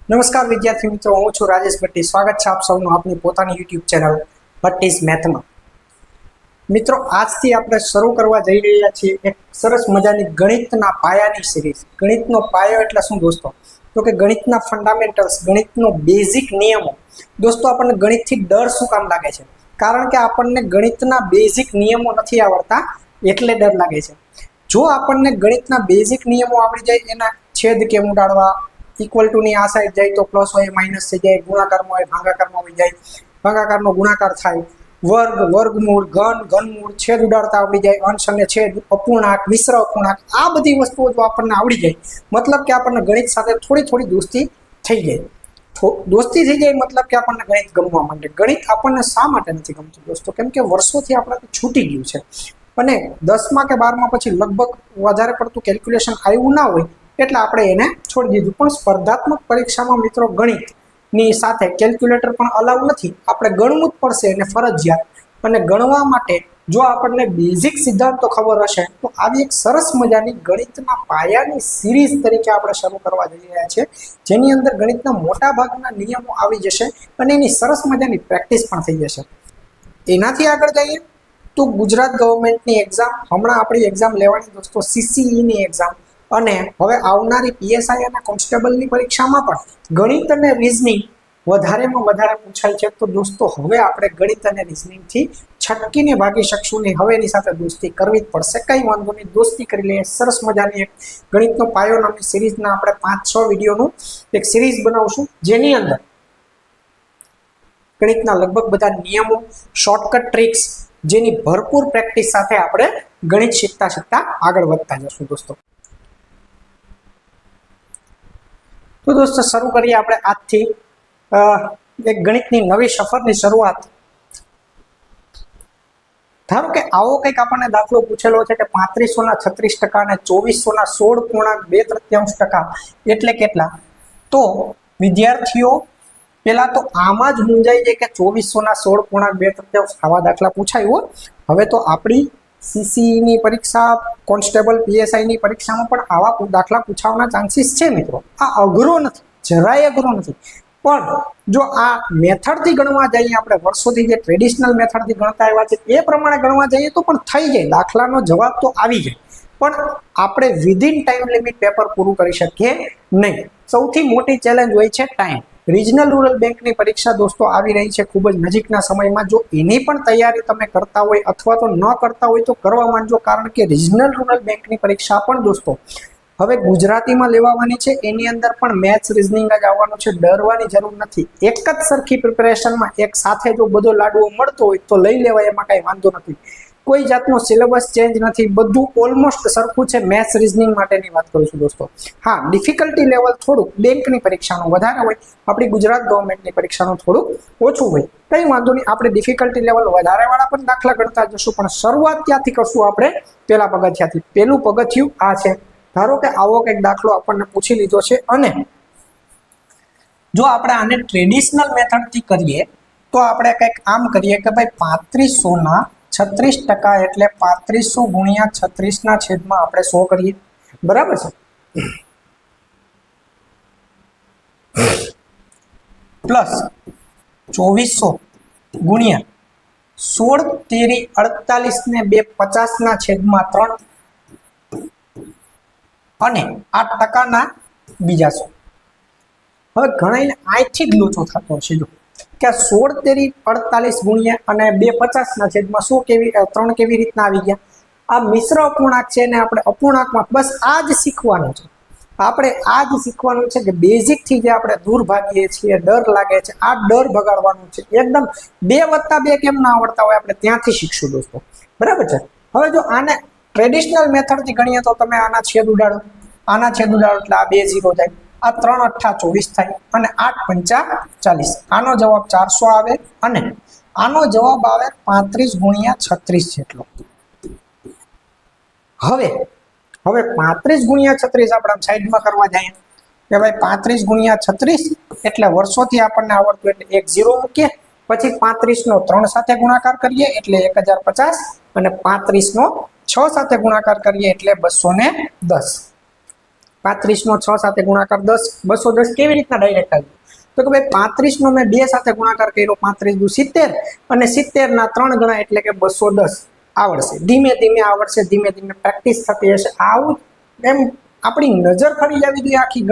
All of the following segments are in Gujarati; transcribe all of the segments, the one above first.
નમસ્કાર વિદ્યાર્થી મિત્રો, હું છું રાજેશ ભટ્ટી. સ્વાગત છે આપ સૌનું આપની પોતાની યુટ્યુબ ચેનલ ભટ્ટીઝ મેથમાં. મિત્રો, આજથી આપણે શરૂ કરવા જઈ રહ્યા છીએ એક સરસ મજાની ગણિતના પાયાની સિરીઝ. ગણિતનો પાયો એટલે શું દોસ્તો? તો કે ગણિતના ફંડામેન્ટલ્સ, ગણિતનો બેઝિક નિયમો. દોસ્તો, આપણને ગણિતથી ડર શું કામ લાગે છે? કારણ કે આપણને ગણિતના બેઝિક નિયમો નથી આવડતા એટલે ડર લાગે છે. જો આપણને ગણિતના બેઝિક નિયમો આવડી જાય, એના છેદ કેમ ઉડાડવા, ઇક્વલ ટુ ની આ સાઈડ જાય તો પ્લસ હોય માઇનસ થઈ જાય, ગુણાકારમાં હોય ભાગાકારમાં હોય જાય, ભાગાકારનો ગુણાકાર થાય, વર્ગ, વર્ગમૂળ, ઘન, ઘનમૂળ, છેદ ઉડાડતા આવડી જાય, અંશ અને છેદ, અપૂર્ણાંક, મિશ્ર અપૂર્ણાંક, આ બધી વસ્તુઓ જો આપણને આવડી જાય, મતલબ કે આપણને ગણિત સાથે થોડી થોડી દોસ્તી થઈ જાય. દોસ્તી થઈ જાય મતલબ કે આપણને ગણિત ગમવા માંડે. ગણિત આપણને શા માટે નથી ગમતું દોસ્તો? કેમ કે વર્ષોથી આપણાથી છૂટી ગયું છે અને 10મા કે 12મા પછી લગભગ વધારે પડતું કેલ્ક્યુલેશન આવ્યું ના હોય એટલે આપણે એને છોડી દીધું. પણ સ્પર્ધાત્મક પરીક્ષામાં મિત્રો ગણિતની સાથે કેલ્ક્યુલેટર પણ અલાઉ નથી. આપણે ગણવું જ પડશે અને ફરજિયાત. અને ગણવા માટે જો આપણને બેઝિક સિદ્ધાંતો ખબર હશે તો આવી એક સરસ મજાની ગણિતના પાયાની સિરીઝ તરીકે આપણે શરૂ કરવા જઈ રહ્યા છીએ, જેની અંદર ગણિતના મોટા ભાગના નિયમો આવી જશે અને એની સરસ મજાની પ્રેક્ટિસ પણ થઈ જશે. એનાથી આગળ જઈએ તો ગુજરાત ગવર્મેન્ટની એક્ઝામ, હમણાં આપણી એક્ઝામ લેવાની દોસ્તો CCEની એક્ઝામ, અને હવે આવનારી PSI અને કોન્સ્ટેબલની પરીક્ષામાં પણ ગણિત અને રીઝનિંગ વધારેમાં વધારે પૂછાય છે. તો દોસ્તો, હવે આપણે ગણિત અને રીઝનિંગથી છટકીને ભાગી શકશું નહીં. હવે એની સાથે દોસ્તી કરવી જ પડશે. કંઈ વાંધો નહીં, દોસ્તી કરી લઈએ. સરસ મજાની એક ગણિતનો પાયો નામની સિરીઝના આપણે 5-6 વિડીયોનું એક સિરીઝ બનાવશું, જેની અંદર ગણિતના લગભગ બધા નિયમો, શોર્ટકટ ટ્રિક્સ, જેની ભરપૂર પ્રેક્ટિસ સાથે આપણે ગણિત શીખતા શીખતા આગળ વધતા જશું દોસ્તો. તો દોસ્તો, શરૂ કરીએ આપણે આજથી એક ગણિતની નવી સફરની શરૂઆત. ધારો કે આવો કંઈક આપણને દાખલો પૂછેલો છે કે 3536% અને 2416.2 એટલે કેટલા? તો વિદ્યાર્થીઓ પેલા તો આમાં જ મૂંઝાઈ જાય કે 2416.2 આવા દાખલા પૂછાય હોય. હવે તો આપણી CCEની પરીક્ષા, કોન્સ્ટેબલ PSIની પરીક્ષામાં પણ આવા દાખલા પૂછાવાના ચાન્સીસ છે મિત્રો. આ અઘરો નથી, જરાય અઘરો નથી. પણ જો આ મેથડથી ગણવા જઈએ, આપણે વર્ષોથી જે ટ્રેડિશનલ મેથડથી ગણતા આવ્યા છે એ પ્રમાણે ગણવા જઈએ તો પણ થઈ જાય, દાખલાનો જવાબ તો આવી જાય. પણ આપણે વિધિન ટાઈમ લિમિટ પેપર પૂરું કરી શકીએ નહીં. સૌથી મોટી ચેલેન્જ હોય છે ટાઈમ. રિજનલ રૂરલ બેંકની પરીક્ષા દોસ્તો આવી રહી છે ખૂબ જ નજીકના સમયમાં. જો એની પણ તૈયારી તમે કરતા હોય અથવા તો ન કરતા હોય તો કરવા માંડજો, કારણ કે રિજનલ રૂરલ બેંકની પરીક્ષા પણ દોસ્તો હવે ગુજરાતીમાં લેવાની છે. એની અંદર પણ મેથ્સ, રીઝનિંગ જ આવવાનું છે. ડરવાની જરૂર નથી. એક જ સરખી પ્રિપેરેશનમાં એક સાથે જો બધો લાડવો મળતો હોય તો લઈ લેવાય, એમાં કાંઈ વાંધો નથી. કોઈ જાતનો સિલેબસ ચેન્જ નથી, બધું ઓલમોસ્ટ સરખું છે. મેથ્સ, રીઝનિંગ માટેની વાત કરું છું દોસ્તો. હા, ડિફિકલ્ટી લેવલ થોડુંક બેંકની પરીક્ષાનું વધારે હોય, આપણી ગુજરાત ગવર્મેન્ટની પરીક્ષાનું થોડુંક ઓછું હોય. કંઈ વાંધો નહીં, આપણે ડિફિકલ્ટી લેવલ વધારેવાળા પણ દાખલા ગણતા જશું. પણ શરૂઆત ક્યાંથી કરશું? આપણે પહેલા પગથિયાથી. પહેલું પગથિયું આ છે. ધારો કે આવો કંઈક દાખલો આપણને પૂછી લીધો છે અને જો આપણે આને ટ્રેડિશનલ મેથડથી કરીએ તો આપણે કંઈક આમ કરીએ કે ભાઈ 3536% એટલે 3500 ગુણ્યા 36 છેદમાં આપણે 100 કરીએ. બરાબર છે? પ્લસ 2400 ગુણ્યા 16 તેરી 48 ને 2 50 છેદમાં 3 અને આ ટકાના બીજા 100. હવે ઘણાને આથી જ લોચો થતો હશે જો કે 16 તેરી 48 ગુણ્યા અને 2 50 છેદમાં 100 કેવી 3 કેવી રીતના આવી ગયા? આ મિશ્ર અપૂર્ણાંક છે ને આપણે અપૂર્ણાંકમાં બસ આ જ શીખવાનું છે. આપણે આ જ શીખવાનું છે કે બેઝિકથી જે આપણે દૂર ભાગીએ છીએ, ડર લાગે છે, આ ડર ભગાડવાનું છે. એકદમ 2 + 2 કેમ ના આવડતા હોય આપણે ત્યાંથી શીખશું દોસ્તો. બરાબર છે? હવે જો આને ટ્રેડિશનલ મેથડથી ગણીએ તો તમે આના છેદ ઉડાડો, આના છેદ ઉડાડો એટલે આ 2 0 જાય, આ 3 × 8 = 24 થાય અને 8 × 5 = 40. આનો જવાબ 400 આવે અને આનો જવાબ આવે 35 ગુણ્યા 36 જેટલો. હવે 35 ગુણ્યા 36 આપણે સાઈડમાં કરવા જઈએ કે ભાઈ 35 ગુણ્યા 36 એટલે વર્ષોથી આપણને આવડતું એટલે એક 0 મૂકીએ, પછી 35 નો 3 સાથે ગુણાકાર કરીએ એટલે 1050 અને 35 નો 6 સાથે ગુણાકાર કરીએ એટલે 210. 35 નો 6 સાથે ગુણાકાર 10, 210 કેવી રીતના ડાયરેક્ટ આવ્યું? તો કે ભાઈ 35 નો મેં 2 સાથે ગુણાકાર કર્યો, 35 દુ 70 અને 70 ના 3 ગણા એટલે કે 210 આવડશે. ધીમે ધીમે આવડશે, ધીમે ધીમે પ્રેક્ટિસ થતી હશે. આવું એમ આપણી નજર ફરી જવી જોઈએ, આખી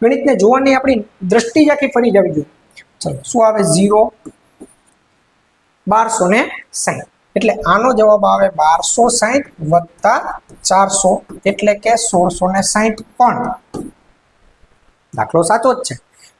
ગણિતને જોવાની આપણી દ્રષ્ટિ જ આખી ફરી જવી જોઈએ. ચલો શું આવે? 0 1260 એટલે આનો જવાબ આવે 1260 વત્તા 400 એટલે કે 1660. પણ દાખલો સાચો જ છે,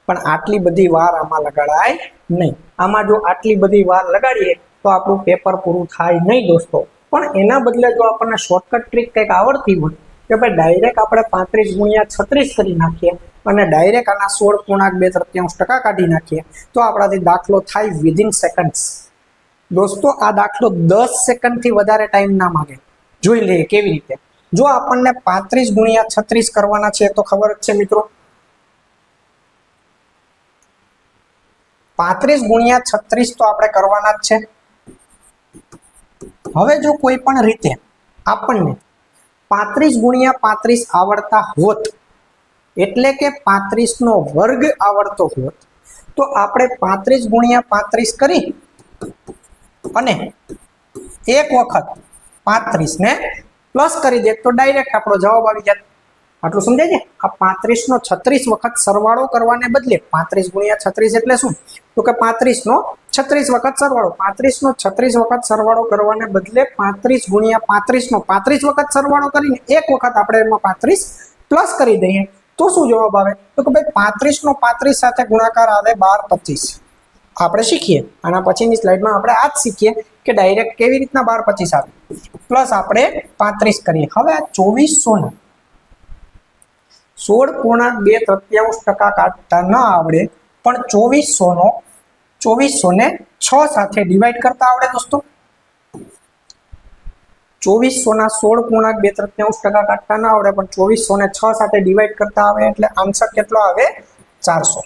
પણ આટલી બધી વાર આમાં લગાડાય નહીં. આમાં જો આટલી બધી વાર લગાડીએ તો આપણું પેપર પૂરું થાય નહીં દોસ્તો. પણ એના બદલે જો આપણને શોર્ટકટ ટ્રીક કંઈક આવડતી હોય કે ભાઈ ડાયરેક્ટ આપણે 35 ગુણ્યા 36 કરી નાખીએ અને ડાયરેક્ટ આના 16.2 કાઢી નાખીએ તો આપણાથી દાખલો થાય વિધિન સેકન્ડ્સ. દોસ્તો આ દાખલો 10 સેકન્ડથી વધારે ટાઈમ ના માંગે. જોઈ લઈએ કેવી રીતે. જો આપણને 35 ગુણ્યા 36 કરવાના છે તો ખબર જ છે મિત્રો, 35 ગુણ્યા 36 તો આપણે કરવાના જ છે. હવે જો કોઈ પણ રીતે આપણને 35 ગુણ્યા 35 આવડતા હોત, એટલે કે 35 નો વર્ગ આવડતો હોત, તો આપણે 35 ગુણ્યા 35 કરી અને એક વખત 35 ને પ્લસ કરી દે તો ડાયરેક્ટ આપણો જવાબ આવી જાય. આટલું સમજાય છે? આ 35 નો 36 વખત સરવાળો કરવાને બદલે 35 ગુણ્યા 36 એટલે શું? તો કે 35 નો 36 વખત સરવાળો, 35 નો 36 વખત સરવાળો કરવાને બદલે 35 ગુણ્યા 35 નો 35 વખત સરવાળો કરીને એક વખત આપણે એમાં 35 પ્લસ કરી દઈએ તો શું જવાબ આવે? તો કે ભાઈ 35 નો 35 સાથે ગુણાકાર આવે 1225. આપણે શીખીએ આના પછીની સ્લાઇડમાં આપણે આ જ શીખીએ કે ડાયરેક્ટ કેવી રીતના 1225 આવે. પ્લસ આપણે 35 કરીએ. હવે આ 2400 ને 16.2 કાઢતા ન આવડે, પણ 2400 ને 6 સાથે ડિવાઈડ કરતા આવડે દોસ્તો. 2400 ના 16.2 કાઢતા ન આવડે, પણ 2400 ને 6 સાથે ડિવાઈડ કરતા આવે એટલે આન્સર કેટલો આવે? 400.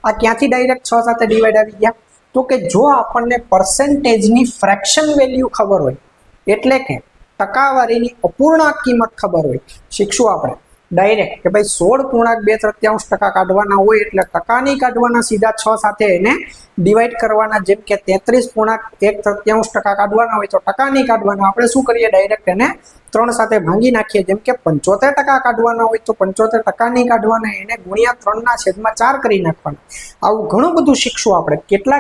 આ ક્યાંથી ડાયરેક્ટ 6 સાથે ડિવાઈડ આવી ગયા? તો કે જો આપણને પર્સન્ટેજની ફ્રેક્શન વેલ્યુ ખબર હોય, એટલે કે ટકાવારીની અપૂર્ણાંક કિંમત ખબર હોય, શીખશું આપણે ડાયરેક્ટ કે ભાઈ 16.2 કાઢવાના હોય એટલે ટકા નહીં કાઢવાના, સીધા 6 સાથે એને ડિવાઈડ કરવાના. જેમ કે 33.1 કાઢવાના હોય તો ટકા નહીં કાઢવાના, આપણે શું કરીએ? ડાયરેક્ટ એને 3 સાથે ભાંગી નાખીએ. જેમ કે 75% કાઢવાના હોય તો 75% નહીં કાઢવાના, એને ગુણ્યા 3/4 કરી નાખવાના. આવું ઘણું બધું શીખશું આપણે.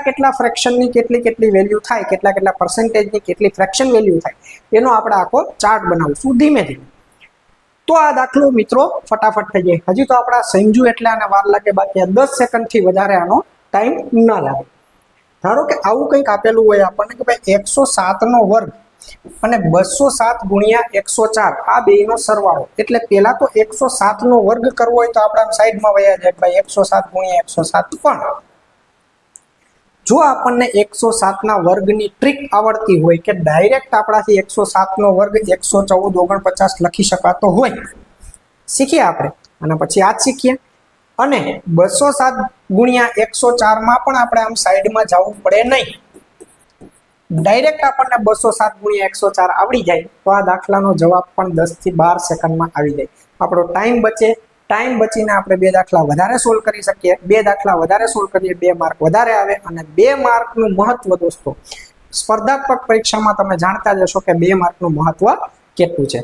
કેટલા ફ્રેક્શનની કેટલી વેલ્યુ થાય, કેટલા પર્સન્ટેજની કેટલી ફ્રેક્શન વેલ્યુ થાય, એનો આપણે આખો ચાર્ટ બનાવશું ધીમે ધીમે. તો આ દાખલો મિત્રો ફટાફટ થઈ જાય. હજી તો આપણા સમજુ એટલે આને વાર લાગે, બાકી 10 સેકન્ડથી વધારે આનો ટાઈમ ના લાગે. ધારો કે આવું કંઈક આપેલું હોય આપણને કે ભાઈ 107 નો વર્ગ અને 207 ગુણ્યા 104 આ બેનો સરવાળો. એટલે પહેલા તો 107 નો વર્ગ કરવો હોય તો આપણે સાઈડમાં વયા જાય ભાઈ 107 ગુણ્યા 107. પણ જો આપણને 107 ના વર્ગની ટ્રીક આવડતી હોય કે ડાયરેક્ટ આપણાથી 107 નો વર્ગ 114 લખી શકાતો હોય, શીખીએ આપણે. અને પછી આ જ શીખીએ. અને 207 ગુણ્યા 104 માં પણ આપણે આમ સાઈડમાં જવું પડે નહીં, ડાયરેક્ટ આપણને 207 ગુણ્યા 104 આવડી જાય તો આ દાખલાનો જવાબ પણ 10 થી 12 સેકન્ડમાં આવી જાય. આપણો ટાઈમ બચે. ટાઈમ બચીને આપણે 2 દાખલા વધારે સોલ્વ કરી શકીએ. 2 દાખલા વધારે સોલ્વ કરીએ, 2 માર્ક વધારે આવે. અને 2 માર્કનું મહત્વ દોસ્તો સ્પર્ધાત્મક પરીક્ષામાં તમે જાણતા જ હશો કે 2 માર્કનું મહત્વ કેટલું છે.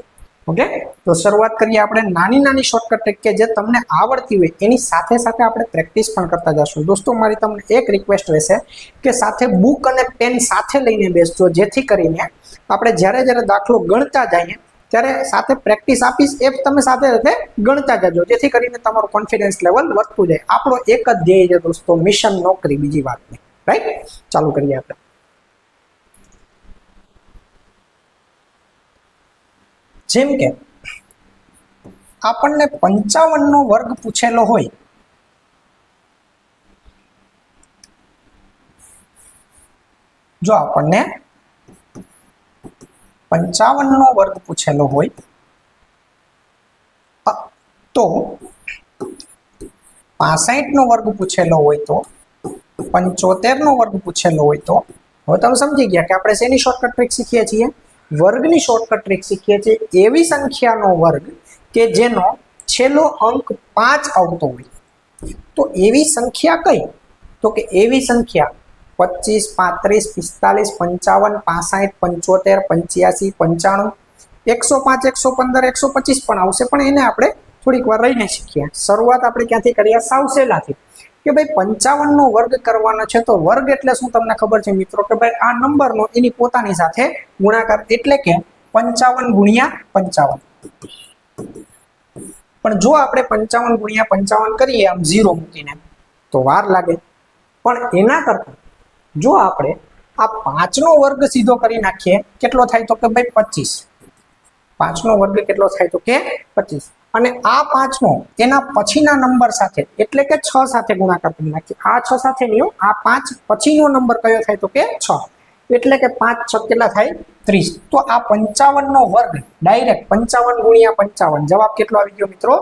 ઓકે, તો શરૂઆત કરીએ આપણે નાની શોર્ટકટ ટ્રીક કે જે તમને આવડતી હોય એની સાથે સાથે આપણે પ્રેક્ટિસ પણ કરતા જશું. દોસ્તો મારી તમને એક રિક્વેસ્ટ રહેશે કે સાથે બુક અને પેન સાથે લઈને બેસજો, જેથી કરીને આપણે જ્યારે દાખલો ગણતા જઈએ ત્યારે સાથે પ્રેક્ટિસ આપીશ એ તમે સાથે ગણતા જજો, જેથી કરીને તમારું કોન્ફિડન્સ લેવલ વધતું જાય. આપણો એક જ ધ્યેય છે દોસ્તો, મિશન નોકરી, બીજી વાત નહીં. રાઈટ, ચાલુ કરીએ આપણે. જેમ કે આપણને 55 નો વર્ગ પૂછેલો હોય, જો આપણને 55 નો વર્ગ પૂછેલો હોય તો 65 નો વર્ગ પૂછેલો હોય તો 75 નો વર્ગ પૂછેલો હોય તો હવે તમે સમજી ગયા કે આપણે શેની શોર્ટકટ ટ્રીક શીખીએ છીએ? વર્ગની શોર્ટકટ ટ્રીક શીખીએ છીએ. એવી સંખ્યાનો વર્ગ કે જેનો છેલ્લો અંક 5 આવતો હોય તો એવી સંખ્યા કઈ? તો કે એવી સંખ્યા 25, 35, 45, 55, 65, 75, 85, 105, 115, 125 પણ આવશે, પણ એને આપણે થોડીક વાર રહીને શીખીએ. શરૂઆત આપણે ક્યાંથી કરીએ? સાવ સહેલાથી કે ભાઈ 55 નો વર્ગ કરવાનો છે. તો વર્ગ એટલે શું તમને ખબર છે મિત્રો? કે ભાઈ આ નંબરનો એની પોતાની સાથે ગુણાકાર, એટલે કે 55 ગુણ્યા 55. પણ જો આપણે 55 ગુણ્યા 55 કરીએ આમ 0 મૂકીને તો વાર લાગે. પણ એના કરતા જો આપણે આ 5 નો વર્ગ સીધો કરી નાખીએ, કેટલો થાય? તો કે ભાઈ 25. 5 નો વર્ગ કેટલો થાય? તો કે 25. અને આ 5 નો એના પછીના નંબર સાથે એટલે કે 6 સાથે ગુણાકાર કરી નાખીએ. આ 6 સાથે નહીં, આ 5 પછીનો નંબર કયો થાય? તો કે 6. એટલે કે 5 6 કેટલા થાય? 30. તો આ 55 નો વર્ગ ડાયરેક્ટ 55 ગુણ્યા 55, જવાબ કેટલો આવી ગયો મિત્રો?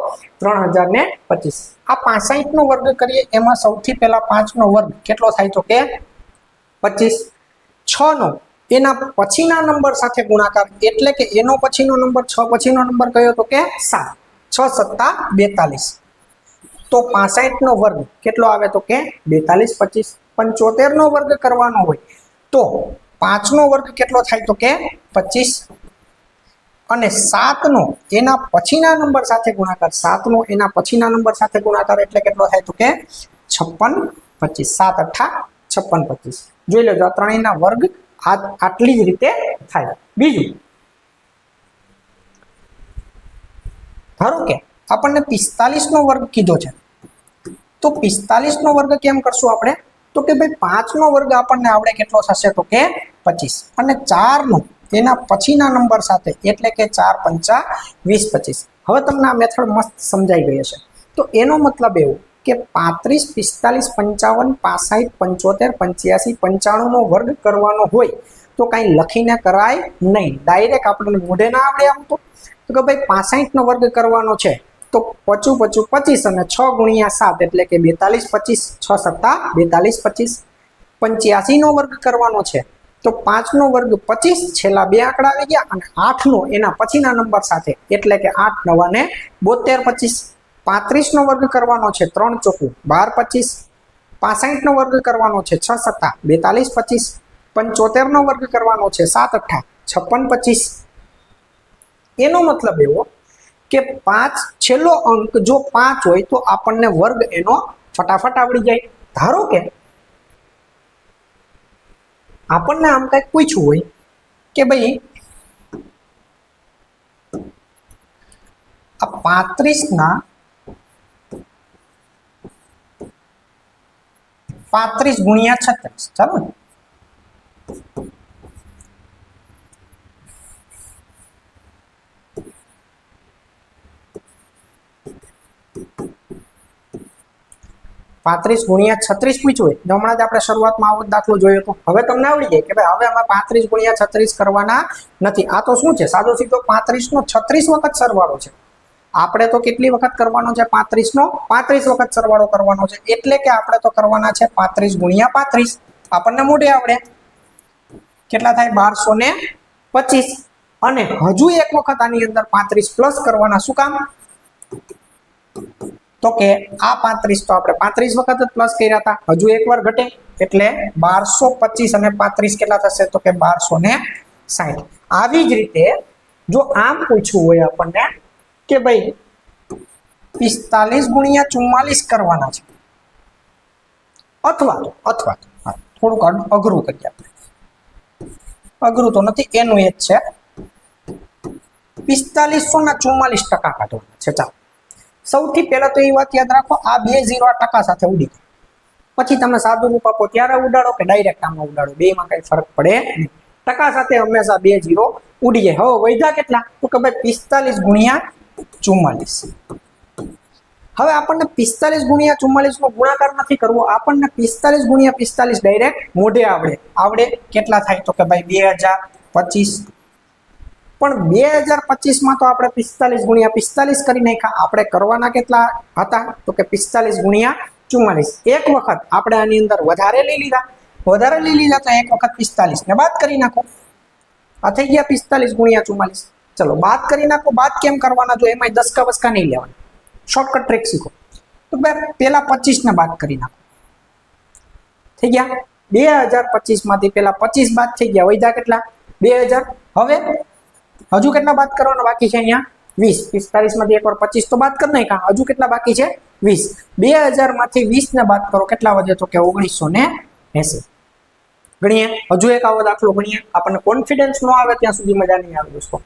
3025. આ 65 નો વર્ગ કરીએ, એમાં સૌથી પહેલા 5 નો વર્ગ કેટલો થાય? તો કે 25. 6 નો એના પછીના નંબર સાથે ગુણાકાર, એટલે કે એનો પછીનો નંબર 6 પછીનો નંબર કયો? તો કે 7. 6 સત્તા 42. તો 65 નો વર્ગ કેટલો આવે? તો કે 42. 25. 75 નો વર્ગ કરવાનો હોય તો 5 નો વર્ગ કેટલો થાય? તો કે 25. અને 7 નો એના પછીના નંબર સાથે ગુણાકાર, 7 નો એના પછીના નંબર સાથે ગુણાકાર એટલે કેટલો થાય? તો કે 56 25. 7 8 56 25. જોઈ લેજો, આ ત્રણેયના વર્ગ આટલી જ રીતે થાય. બીજું, ધારો કે આપણને 45 નો વર્ગ કીધો છે, તો 45 નો વર્ગ કેમ કરશું આપણે? તો કે ભાઈ 5 નો વર્ગ આપણને આવડે કેટલો થશે? તો કે 25. અને 4 નો એના પછીના નંબર સાથે એટલે કે 4 5 20 25. હવે તમને આ મેથડ મસ્ત સમજાઈ ગઈ હશે. તો એનો મતલબ એવું કે 35, 45, 55, 65, 85, 95 નો વર્ગ કરવાનો હોય તો કાંઈ લખીને કરાય નહીં. ડાયરેક્ટ આપણને મોઢે ના આવડે આમ તો કે ભાઈ 65 નો વર્ગ કરવાનો છે તો 55 25 અને 6 ગુણ્યા 7 એટલે કે 42 25. 6 સત્તા 42 25. 85 નો વર્ગ કરવાનો છે તો 5 નો વર્ગ 25, છેલ્લા બે આંકડા આવી ગયા, અને 8 નો એના પછીના નંબર સાથે એટલે કે 8 9 ને 72 25. 35 નો વર્ગ કરવાનો છે 3 ચોકું 12 25. 65 નો વર્ગ કરવાનો છે 6 સત્તા 42 25. 75 નો વર્ગ કરવાનો છે 7 8 56 25. એનો મતલબ એવો કે 5 છેલ્લો અંક જો 5 હોય તો આપણને વર્ગ એનો ફટાફટ આવડી જાય. ધારો કે આપણને આમ કંઈક પૂછ્યું હોય કે ભાઈ આ 35 ના 35 ગુણ્યા 36, ચાલો ને, પાંત્રીસ ગુણ્યા 36 પૂછ્યું હોય. હમણાં જ આપણે શરૂઆતમાં આવો દાખલો જોયો હતો. હવે તમને આવડી જાય કે ભાઈ હવે આમાં 35 ગુણ્યા 36 કરવાના નથી. આ તો શું છે? સાદો સીધો 35 નો 36 વખત સરવાળો છે. આપણે તો કેટલી વખત કરવાનો છે? 35 નો 35 વખત સરવાળો કરવાનો છે. એટલે કે આપણે તો કરવાના છે 35 ગુણ્યા 35. આપણને મોઢે આવડે કેટલા થાય? 1225. અને હજુ એક વખત આની અંદર 35 પ્લસ કરવાના. શું કામ? તો કે આ 35 તો આપણે 35 વખત જ પ્લસ કર્યા હતા, હજુ એક વાર ઘટે એટલે 1225 અને 35 કેટલા થશે? તો કે 1260. આવી જ રીતે જો આમ પૂછવું હોય આપણને કે ભાઈ 45 ગુણ્યા 44 કરવાના છે, અથવા તો થોડુંક અઘરું કરીએ આપણે. અઘરું તો નથી, એનું એ જ છે. 4500 ના 44% કાઢવાના છે. ચાલો, સૌથી પહેલા તો એ વાત યાદ રાખો, આ બે 0 આ ટકા સાથે ઉડી જાય. પછી તમે સાદું રૂપ આપો ત્યારે ઉડાડો કે ડાયરેક્ટ આમાં ઉડાડો, બેમાં કઈ ફરક પડે નહીં. ટકા સાથે હંમેશા બે 0 ઉડી જાય. હવે વધ્યા કેટલા? તો કે ભાઈ 45 ગુણ્યા 44. હવે આપણને 45 ગુણ્યા 44 નો ગુણાકાર નથી કરવો, આપણને 45 ગુણ્યા 45 ડાયરેક્ટ મોઢે આવડે. કેટલા થાય? તો કે ભાઈ 2025. પણ 2025 માં તો આપણે 45 ગુણ્યા 45 કરી નાખ્યા. આપણે કરવાના કેટલા હતા? તો કે 45 ગુણ્યા 44. એક વખત આપણે આની અંદર વધારે લઈ લીધા તો એક વખત 45 ને બાદ કરી નાખો. આ થઈ ગયા 45 ગુણ્યા 44. ચલો બાદ કરી નાખો. બાદ કેમ કરવાના? જો એમાં 10 કા વસ્કા નહીં લેવાના. શોર્ટકટ ટ્રીક શીખો. તો ભાઈ પેલા 25 ને બાદ કરી નાખો. થઈ ગયા 2025 માંથી પેલા 25 બાદ થઈ ગયા, વધ્યા કેટલા 2000. હવે હજુ કેટલા બાદ કરવાના બાકી છે? અહીંયા 20. 45 માંથી એકવાર 25 તો બાદ કરી નાખ્યા, હજુ કેટલા બાકી છે? 20. 2000 માંથી 20 ને બાદ કરો, કેટલા વધે? તો કે 1980. ગણીએ. હજુ એક આવો દાખલો ગણીએ. આપણને કોન્ફિડન્સ નો આવે ત્યાં સુધી મજા નહીં આવે દોસ્તો.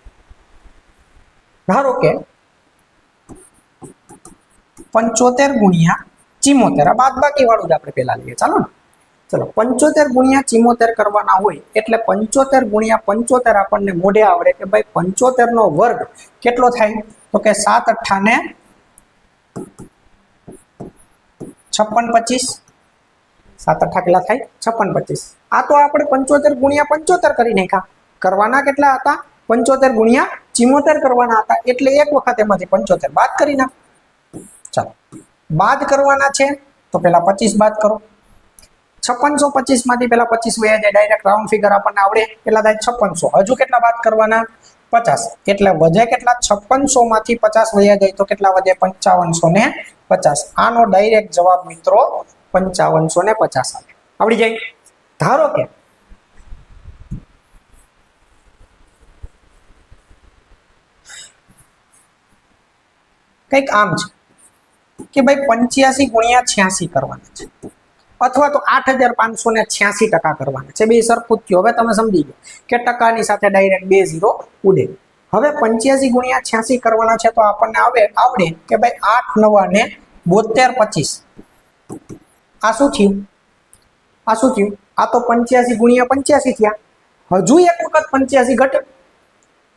ધારો કે 75 ગુણ્યા 74, આ બાદ બાકી વાળું જ આપણે પેલા લઈએ. ચાલો ને, ચલો 75 ગુણ્યા 74 કરવાના હોય એટલે 75 ગુણ્યા 75 આપણને મોઢે આવડે કે ભાઈ 75 નો વર્ગ કેટલો થાય? તો કે 7 8 ને 56 25. 7 8 કેટલા થાય? 56 25. આ તો આપણે 75 ગુણ્યા 75 કરી નાખ્યા. કરવાના કેટલા હતા? 75 ગુણ્યા 74 કરવાના હતા, એટલે એક વખત એમાંથી 75 બાદ કરી નાખ. ચાલો, બાદ કરવાના છે તો પેલા 25 બાદ કરો. 5625 માંથી પેલા 25 વયા જાય, ડાયરેક્ટ રાઉન્ડ ફિગર આપણને આવડે. કેટલા થાય? 5600. હજુ કેટલા બાદ કરવાના? 50. એટલે વધે કેટલા? 5600 માંથી 50 વયા જાય તો કેટલા વધે? 5550. આનો ડાયરેક્ટ જવાબ મિત્રો 5550 આવે. આવડી જાય. ધારો કે કંઈક આમ છે કે ભાઈ 85 ગુણ્યા 86 કરવાના છે, અથવા તો 8586 કરવાના છે. બે સરખું થયું. હવે તમે સમજી ગયો કે ટકાની સાથે ડાયરેક્ટ 2 0 ઉડે. હવે 85 ગુણ્યા 86 કરવાના છે તો આપણને આવડે કે ભાઈ 8 9 ને 72 25. આ શું થયું? આ શું થયું? આ તો 85 ગુણ્યા 85 થયા. હજુ એક વખત 85 ઘટે,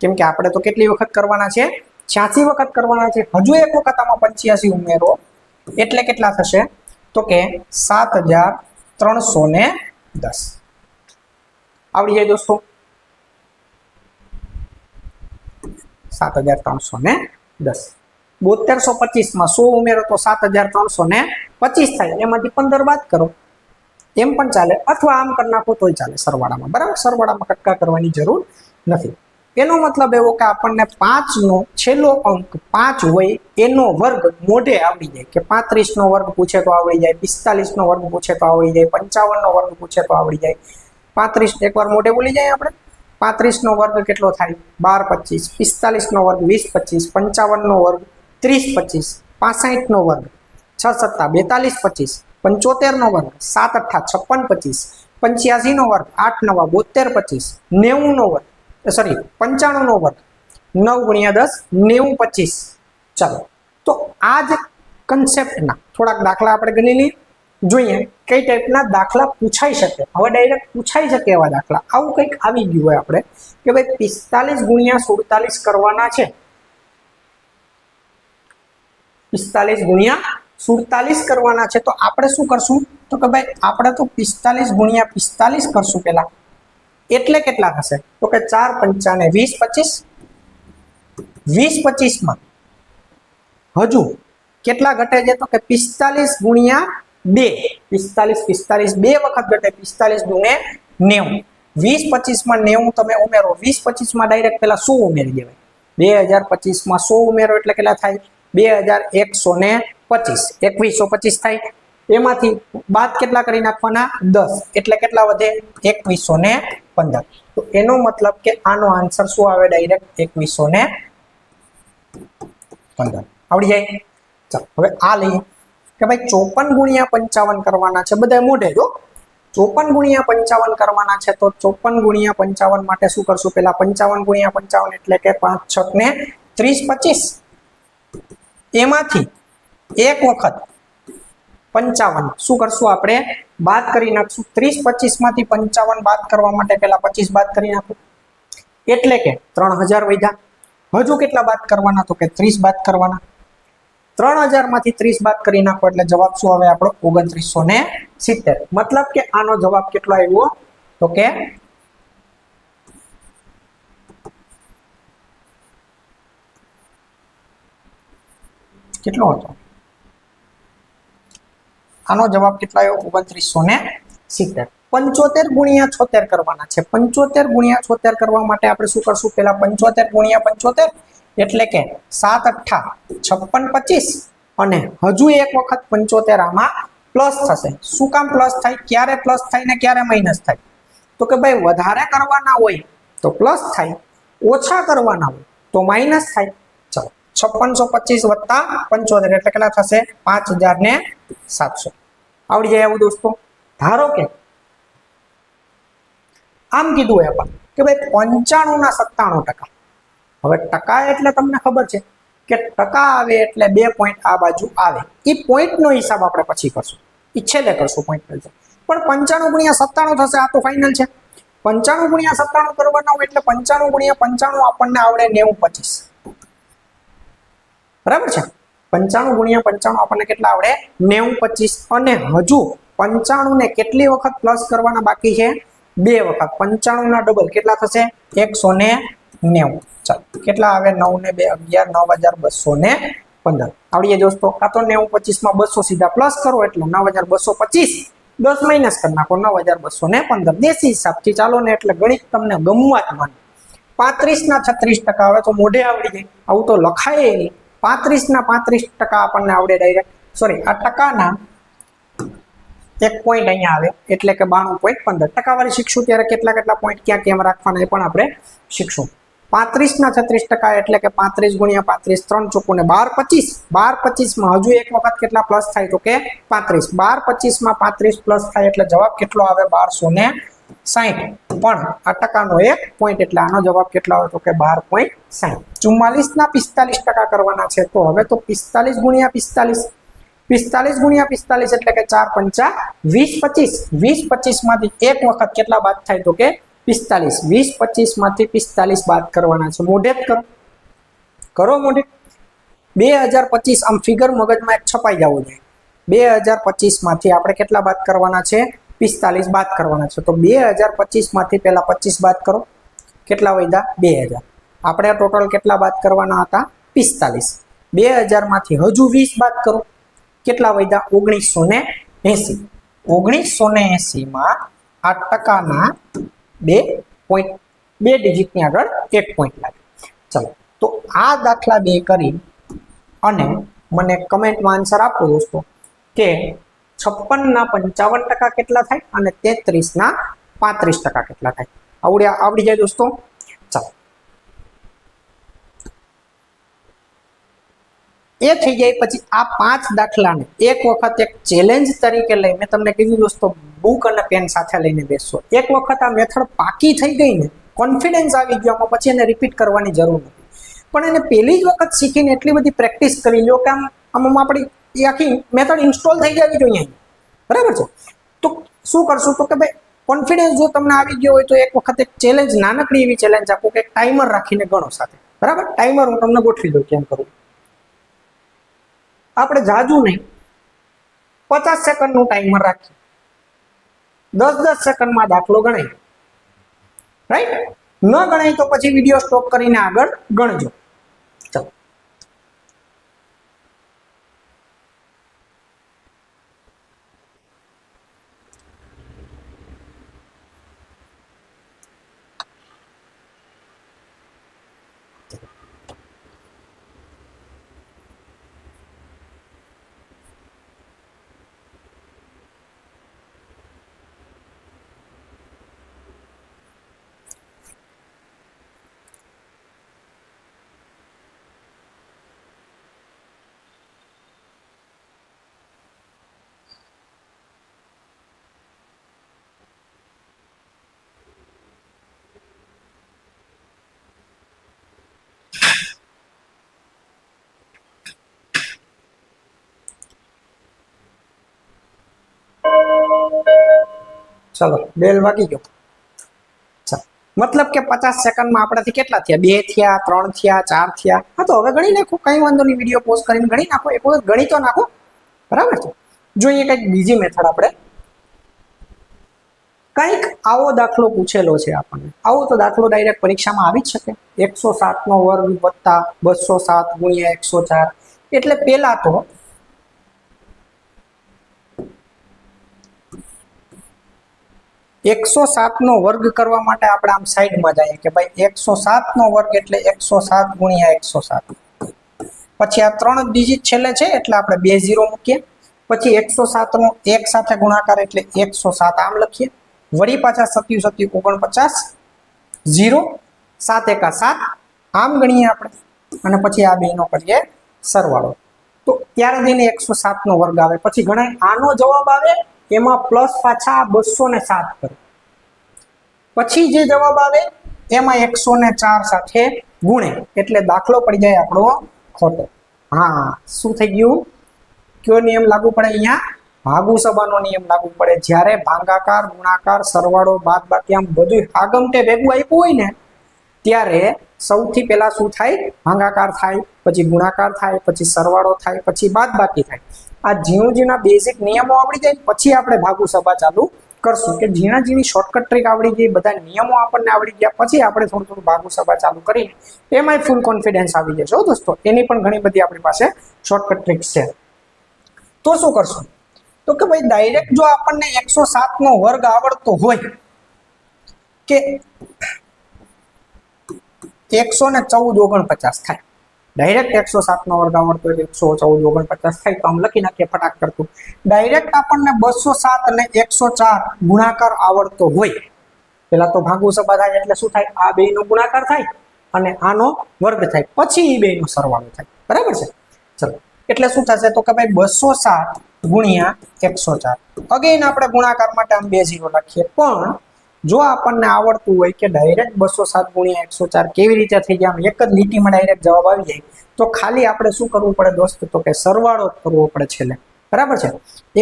કેમ કે આપણે તો કેટલી વખત કરવાના છે? 86 વખત કરવાના છે. હજુ એક વખત આમાં 85 ઉમેરો એટલે કેટલા થશે? તો કે 7310. આવડી જાય દોસ્તો. 7310. 7225 માં 100 ઉમેરો તો 7325 થાય. એમાંથી 15 બાદ કરો, એમ પણ ચાલે, અથવા આમ કરી નાખો તોય ચાલે સરવાળામાં. બરાબર, સરવાળામાં કટકા કરવાની જરૂર નથી. એનો મતલબ એવો કે આપણને 5 નો છેલ્લો અંક 5 હોય એનો વર્ગ મોઢે આવડી જાય. કે 35 નો વર્ગ પૂછે તો આવડી જાય, 45 નો વર્ગ પૂછે તો આવડી જાય, 55 નો વર્ગ પૂછે તો આવડી જાય. 35 એકવાર મોઢે બોલી જાય આપણે. 35 નો વર્ગ કેટલો થાય? 12 25. 45 નો વર્ગ 20 25. 55 નો વર્ગ 30 25. 65 નો વર્ગ 6 7 42 25. 75 નો વર્ગ 7 8 56 25. 85 નો વર્ગ 8 9 72 25. 90 નો વર્ગ 95 નો વર્ગ 9 ગુણ્યા 10 90 25. ચાલો, તો આ જ કન્સેપ્ટના થોડાક દાખલા આપણે ગણી લઈએ. જોઈએ કઈ ટાઈપના દાખલા પૂછાઈ શકે. હવે ડાયરેક્ટ પૂછાઈ શકે એવા દાખલા આવું કંઈક આવી ગયું હોય આપણે કે ભાઈ 45 ગુણ્યા 47 કરવાના છે. 45 ગુણ્યા 47 કરવાના છે તો આપણે શું કરશું? તો કે ભાઈ આપણે તો 45 ગુણ્યા 45 કરશું પેલા. એટલે કેટલા થશે? તો કે 4 5 ને 20 25. 20 25 માં હજુ કેટલા ઘટે છે? તો કે 45 ગુણ્યા 2. 45 45 બે વખત ઘટે. 45 દુને 90. 20 25 માં 90 તમે ઉમેરો. 20 25 માં ડાયરેક્ટ પેલા 100 ઉમેરી દેવાય. 2025 માં 100 ઉમેરો એટલે કેટલા થાય? 2125. 2125 થાય. એમાંથી બાદ કેટલા કરી નાખવાના? 10. એટલે કેટલા વધે? 2115. તો એનો મતલબ કે આનો આન્સર શું આવે? ડાયરેક્ટ 2115. આવડી જાય. ચાલો, હવે આ લઈએ કે ભાઈ 54 ગુણ્યા 55 કરવાના છે. બધા મોઢે જો 54 ગુણ્યા 55 કરવાના છે તો 54 ગુણ્યા 55 માટે શું કરશું? પેલા 55 ગુણ્યા 55 એટલે કે 5 6 ને 30 25. એમાંથી એક વખત 55 શું કરશું? આપણે બાદ કરી નાખશું. 30 25 માંથી 55 બાદ કરવા માટે પેલા 25 બાદ કરી નાખું એટલે કે 3000 વધ્યા. હજુ કેટલા બાદ કરવાના? તો કે 30 બાદ કરવાના. 3000 માંથી 30 બાદ કરી નાખો એટલે જવાબ શું આવે આપણો? 2970. મતલબ કે આનો જવાબ કેટલો આવ્યો? તો કે કેટલો હતો? આનો જવાબ કેટલો આવ્યો? 2970. 75 ગુણ્યા 76 કરવાના છે. 75 ગુણ્યા 76 કરવા માટે આપણે શું કરશું? પેલા 75 ગુણ્યા 75 એટલે કે 7 8 56 25. અને હજુ એક વખત 75 આમાં પ્લસ થશે. શું કામ પ્લસ થાય? ક્યારે પ્લસ થાય ને ક્યારે માઇનસ થાય? તો કે ભાઈ વધારે કરવાના હોય તો પ્લસ થાય, ઓછા કરવાના હોય તો માઇનસ થાય. ચલો 5625 વત્તા 75 એટલે કેટલા થશે? 5700. આવડી જાય આવું દોસ્તો? ધારો કે આમ કીધું હોય આપણને કે ભાઈ 95 ના 97%. હવે ટકા એટલે તમને ખબર છે કે ટકા આવે એટલે 2 પોઈન્ટ આ બાજુ આવે. એ પોઈન્ટનો હિસાબ આપણે પછી કરશું, એ છેલ્લે કરશું પોઈન્ટ. પણ 95 ગુણ્યા 97 થશે. આ તો ફાઇનલ છે. 95 ગુણ્યા 97 કરવાના હોય એટલે 95 ગુણ્યા 95 આપણને આવડે 90 25. બરાબર છે? 95 ગુણ્યા 95 આપણને કેટલા આવડે? 90 25. અને હજુ 95 ને કેટલી વખત પ્લસ કરવાના બાકી છે? 2 વખત. 95 ના ડબલ કેટલા થશે? 190. ચાલો કેટલા આવે? 9 ને 2 11, 9215. આવડીએ દોસ્તો? આ તો 90 25 માં 200 સીધા પ્લસ કરો એટલે 9225. 10 માઇનસ કરી નાખો 9215. દેશી હિસાબથી ચાલો ને, એટલે ગણિત તમને ગમવા જ માંડે. 35 ના 36% આવે તો મોઢે આવડી જાય. આવું તો લખાય નહીં. 35 ના 35% આપણને આવડે ડાયરેક્ટ. સોરી, આ ટકાના એક પોઈન્ટ અહીંયા આવે એટલે કે 92.15. ટકાવારી શીખશું ત્યારે કેટલા કેટલા પોઈન્ટ ક્યાં કેમ રાખવાના એ પણ આપણે શીખશું. 35 ના 36% એટલે કે 35 ગુણ્યા 35, 3 ચોકુને 12 25. 12 25 માં હજુ એક વખત કેટલા પ્લસ થાય? તો કે 35. 12 25 માં 35 પ્લસ થાય એટલે જવાબ કેટલો આવે? 1260. પણ આ ટકાનો એક પોઈન્ટ એટલે આનો જવાબ કેટલો આવે? તો કે 12.60. 44 ના 45% કરવાના છે. તો હવે તો 45 ગુણ્યા 45. 45 ગુણ્યા 45 એટલે કે 4 પંચા 20 25. 20 25 માંથી એક વખત કેટલા બાદ થાય? તો કે 45. 20 25 માંથી 45 બાદ કરવાના છે. મોઢે જ કરો મોઢે. 2025 આમ ફિગર મગજમાં એક છપાઈ જવું જોઈએ. 2025 માંથી આપણે કેટલા બાદ કરવાના છે? 45 બાદ કરવાના છે. તો 2025 માંથી પહેલા 25 બાદ કરો. કેટલા વધ્યા? 2000. આપણે ટોટલ કેટલા બાદ કરવાના હતા? 45. 2000 માંથી હજુ 20 બાદ કરો. કેટલા વધ્યા? 1980. 1980 માં આ ટકાના 2 પોઈન્ટ, 2 ડિજિટની આગળ 1 પોઈન્ટ લાગે. ચલો તો આ દાખલા 2 કરી અને મને કમેન્ટમાં આન્સર આપો દોસ્તો કે 56 ના 55% કેટલા થાય અને 33 ના 35% કેટલા થાય. આવડી જાય દોસ્તો? ચાલો એ થઈ જાય પછી આ 5 દાખલાને એક વખત એક ચેલેન્જ તરીકે લઈ, મેં તમને કીધું દોસ્તો બુક અને પેન સાથે લઈને બેસશો. એક વખત આ મેથડ પાકી થઈ ગઈ ને, કોન્ફિડન્સ આવી ગયો, પછી એને રિપીટ કરવાની જરૂર નથી. પણ એને પહેલી જ વખત શીખીને એટલી બધી પ્રેક્ટિસ કરી લો કે આમ આપણી આખી મેથડ ઇન્સ્ટોલ થઈ જવી જોઈએ. બરાબર છે? તો શું કરશું? તો કે ભાઈ કોન્ફિડન્સ જો તમને આવી ગયો હોય તો એક વખત એક ચેલેન્જ, નાનકડી એવી ચેલેન્જ આપો કે ટાઈમર રાખીને ગણો સાથે. બરાબર? ટાઈમર હું તમને ગોઠવી દઉં કેમ કરું. આપણે જાજુ નહીં, 50 સેકન્ડનું ટાઈમર રાખીએ. 10 સેકન્ડમાં દાખલો ગણાય. રાઈટ? ન ગણાય તો પછી વિડીયો સ્ટોપ કરીને આગળ ગણજો. ચલો ચલો બેલ વાગી ગયો. મતલબ કે 50 સેકન્ડમાં આપણાથી કેટલા થયા? 2 થયા, 3 થયા, 4 થયા. હા તો હવે ગણી નાખો, કઈ વાંધો નહીં. વિડીયો પોઝ કરીને ગણી નાખો. એક વખત ગણી તો નાખો. બરાબર છે? જોઈએ કંઈક બીજી મેથડ આપણે. કંઈક આવો દાખલો પૂછેલો છે આપણને. આવો તો દાખલો ડાયરેક્ટ પરીક્ષામાં આવી જ શકે. 107 નો વર્ગ વત્તા 207 ગુણ્યા 104. એટલે પેલા તો 107 નો વર્ગ કરવા માટે આપણે આમ સાઈડમાં જઈએ કે ભાઈ 107 નો વર્ગ એટલે 107 ગુણ્યા 107. પછી આ 3 ડિજિટ છેલ્લે છે એટલે આપણે 2 0 મૂકીએ, પછી 107 નો 1 સાથે ગુણાકાર એટલે 107 આમ લખીએ, વળી પાછા 77 49 0 7 એકા 7 આમ ગણીએ આપણે, અને પછી આ બેનો કરીએ સરવાળો, તો ત્યારે જઈને 107 નો વર્ગ આવે. પછી ગણાય આનો જવાબ આવે એમાં પ્લસ પાછા 207 કરો, પછી જે જવાબ આવે એમાં 104 સાથે ગુણે એટલે દાખલો પડી જાય આપણો ખોટો. હા, શું થઈ ગયું? કયો નિયમ લાગુ પડે અહીંયા? ભાગુ સભાનો નિયમ લાગુ પડે. જ્યારે ભાગાકાર, ગુણાકાર, સરવાળો, બાદબાકી આમ બધું આગમટે ભેગું આપ્યું હોય ને ત્યારે સૌથી પહેલા શું થાય? ભાગાકાર થાય, પછી ગુણાકાર થાય, પછી સરવાળો થાય, પછી બાદબાકી થાય. આ ઝીણા બેઝિક નિયમો આવડી જાય પછી આપણે ભાગુ સભા ચાલુ કરશું, કે ઝીણી શોર્ટકટ ટ્રીક આવડી ગઈ, બધા નિયમો આપણને આવડી ગયા પછી આપણે થોડું ભાગુ સભા ચાલુ કરીને એમાંય ફૂલ કોન્ફિડન્સ આવી જશે દોસ્તો. એની પણ ઘણી બધી આપણી પાસે શોર્ટકટ ટ્રીક્સ છે. તો શું કરશું? તો કે ભાઈ ડાયરેક્ટ જો આપણને 107 નો વર્ગ આવડતો હોય કે 114 થાય, ડાયરેક્ટ 107 નો વર્ગ આવડતો હોય 114 થાય, તો આમ લખી નાખીએ ફટાક કરતું. ડાયરેક્ટ આપણને 207 અને 104 ગુણાકાર આવડતો હોય, પેલા તો ભાગુ સભા થાય એટલે શું થાય? આ બેનો ગુણાકાર થાય અને આનો વર્ગ થાય, પછી એ બેનો સરવાળો થાય. બરાબર છે? ચલો, એટલે શું થશે? તો કે ભાઈ 207 ગુણ્યા 104. અગેન આપણે ગુણાકાર માટે આમ 2 0 લખીએ, પણ જો આપણને આવડતું હોય કે ડાયરેક્ટ 207 ગુણ્યા 104 કેવી રીતે થઈ જાય, એક જ લીટીમાં ડાયરેક્ટ જવાબ આવી જાય, તો ખાલી આપણે શું કરવું પડે દોસ્ત? તો કે સરવાળો કરવો પડે છેલ્લે. બરાબર છે?